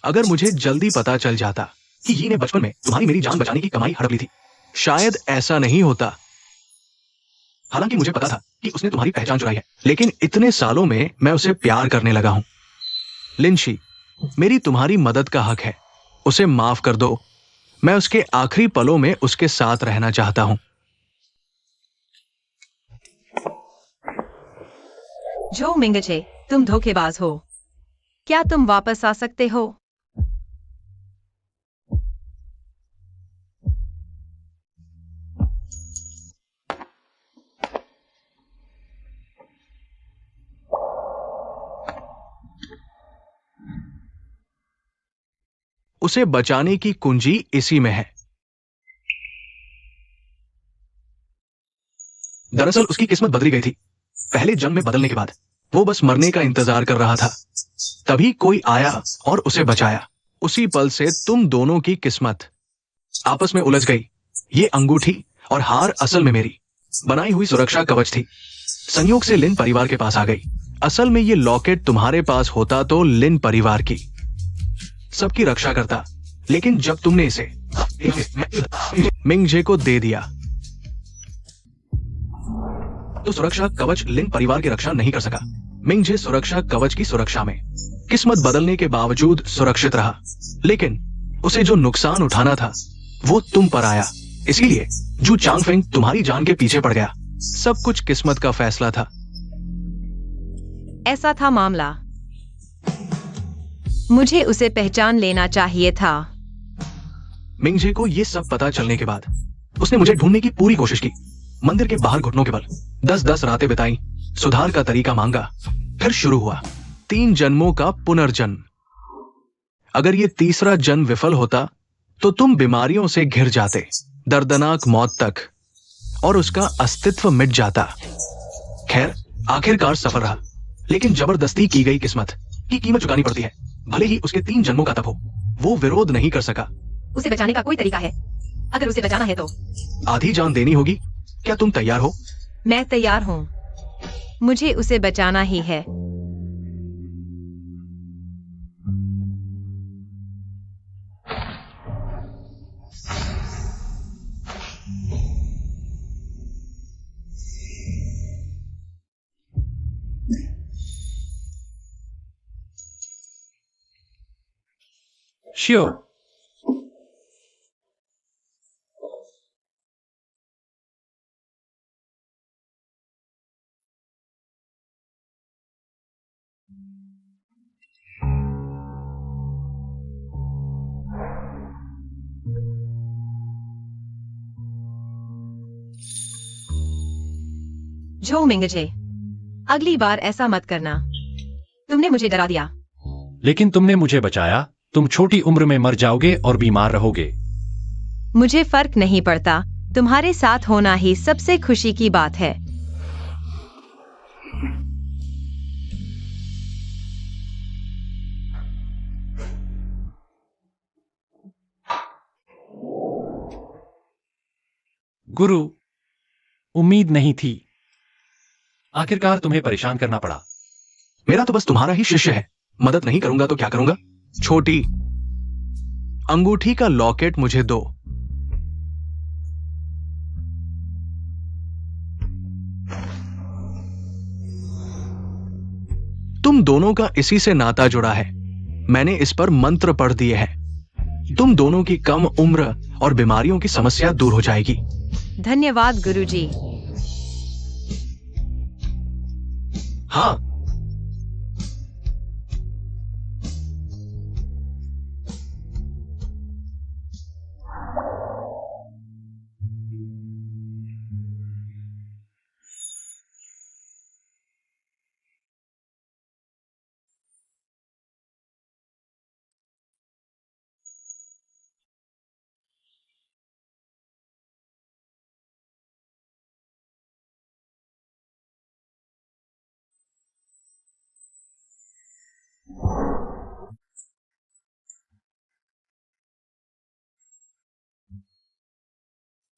Speaker 4: अगर मुझे जल्दी पता चल जाता कि यी ने बचपन में तुम्हारी मेरी जान बचाने की कमाई हड़प ली थी, शायद ऐसा नहीं होता। हालांकि मुझे पता था कि उसने तुम्हारी पहचान चुराई है, लेकिन इतने सालों में मैं उसे प्यार करने लगा हूं। लिनशी, मेरी तुम्हारी मदद का हक है। उसे माफ कर दो। मैं उसके आखिरी पलों में उसके साथ रहना चाहता हूं।
Speaker 2: झो मिंगजे, तुम धोखेबाज हो। क्या तुम वापस आ सकते हो?
Speaker 4: उसे बचाने की कुंजी इसी में है। दरअसल उसकी किस्मत बदली गई थी। पहले जंग में बदलने के बाद वो बस मरने का इंतजार कर रहा था। तभी कोई आया और उसे बचाया। उसी पल से तुम दोनों की किस्मत आपस में उलझ गई। ये अंगूठी और हार असल में मेरी बनाई हुई सुरक्षा कवच थी। संयोग से लिन परिवार के पास आ गई। असल में ये लॉकेट तुम्हारे पास होता तो लिन परिवार की सबकी रक्षा करता, लेकिन जब तुमने इसे मिंगजे को दे दिया तो सुरक्षा कवच लिन परिवार की रक्षा नहीं कर सका। मिंगजे सुरक्षा कवच की सुरक्षा में किस्मत बदलने के बावजूद सुरक्षित रहा, लेकिन उसे जो नुकसान उठाना था वो तुम पर आया। इसीलिए जू चांगफेंग तुम्हारी जान के पीछे पड़ गया। सब कुछ किस्मत का फैसला था।
Speaker 2: ऐसा था मामला। मुझे उसे पहचान लेना चाहिए था।
Speaker 4: मिंगजे को ये सब पता चलने के बाद उसने मुझे ढूंढने की पूरी कोशिश की। मंदिर के बाहर घुटनों के बल 10-10 रातें बिताई, सुधार का तरीका मांगा। फिर शुरू हुआ 3 जन्मों का पुनर्जन्म। अगर ये तीसरा जन्म विफल होता तो तुम बीमारियों से घिर जाते, दर्दनाक मौत तक, और उसका अस्तित्व मिट जाता। खैर, आखिरकार सफल रहा, लेकिन जबरदस्ती की गई किस्मत की कीमत चुकानी पड़ती है, भले ही उसके 3 जन्मों का तप हो। वो विरोध नहीं कर सका।
Speaker 1: उसे बचाने का कोई तरीका है? अगर उसे बचाना है तो
Speaker 4: आधी जान देनी होगी। क्या तुम तैयार हो?
Speaker 2: मैं तैयार हूं। मुझे उसे बचाना ही है।
Speaker 3: शियो,
Speaker 2: जो मिंगजे, अगली बार ऐसा मत करना। तुमने मुझे डरा दिया।
Speaker 3: लेकिन तुमने मुझे बचाया। तुम छोटी उम्र में मर जाओगे और बीमार रहोगे।
Speaker 2: मुझे फर्क नहीं पड़ता। तुम्हारे साथ होना ही सबसे खुशी की बात है।
Speaker 3: गुरु, उम्मीद नहीं थी। आखिरकार तुम्हें परेशान करना पड़ा।
Speaker 4: मेरा तो बस तुम्हारा ही शिष्य है। मदद नहीं करूंगा तो क्या करूंगा? छोटी अंगूठी का लॉकेट मुझे दो। तुम दोनों का इसी से नाता जुड़ा है। मैंने इस पर मंत्र पढ़ दिए हैं। तुम दोनों की कम उम्र और बीमारियों की समस्या दूर हो जाएगी।
Speaker 2: धन्यवाद गुरुजी।
Speaker 4: हाँ,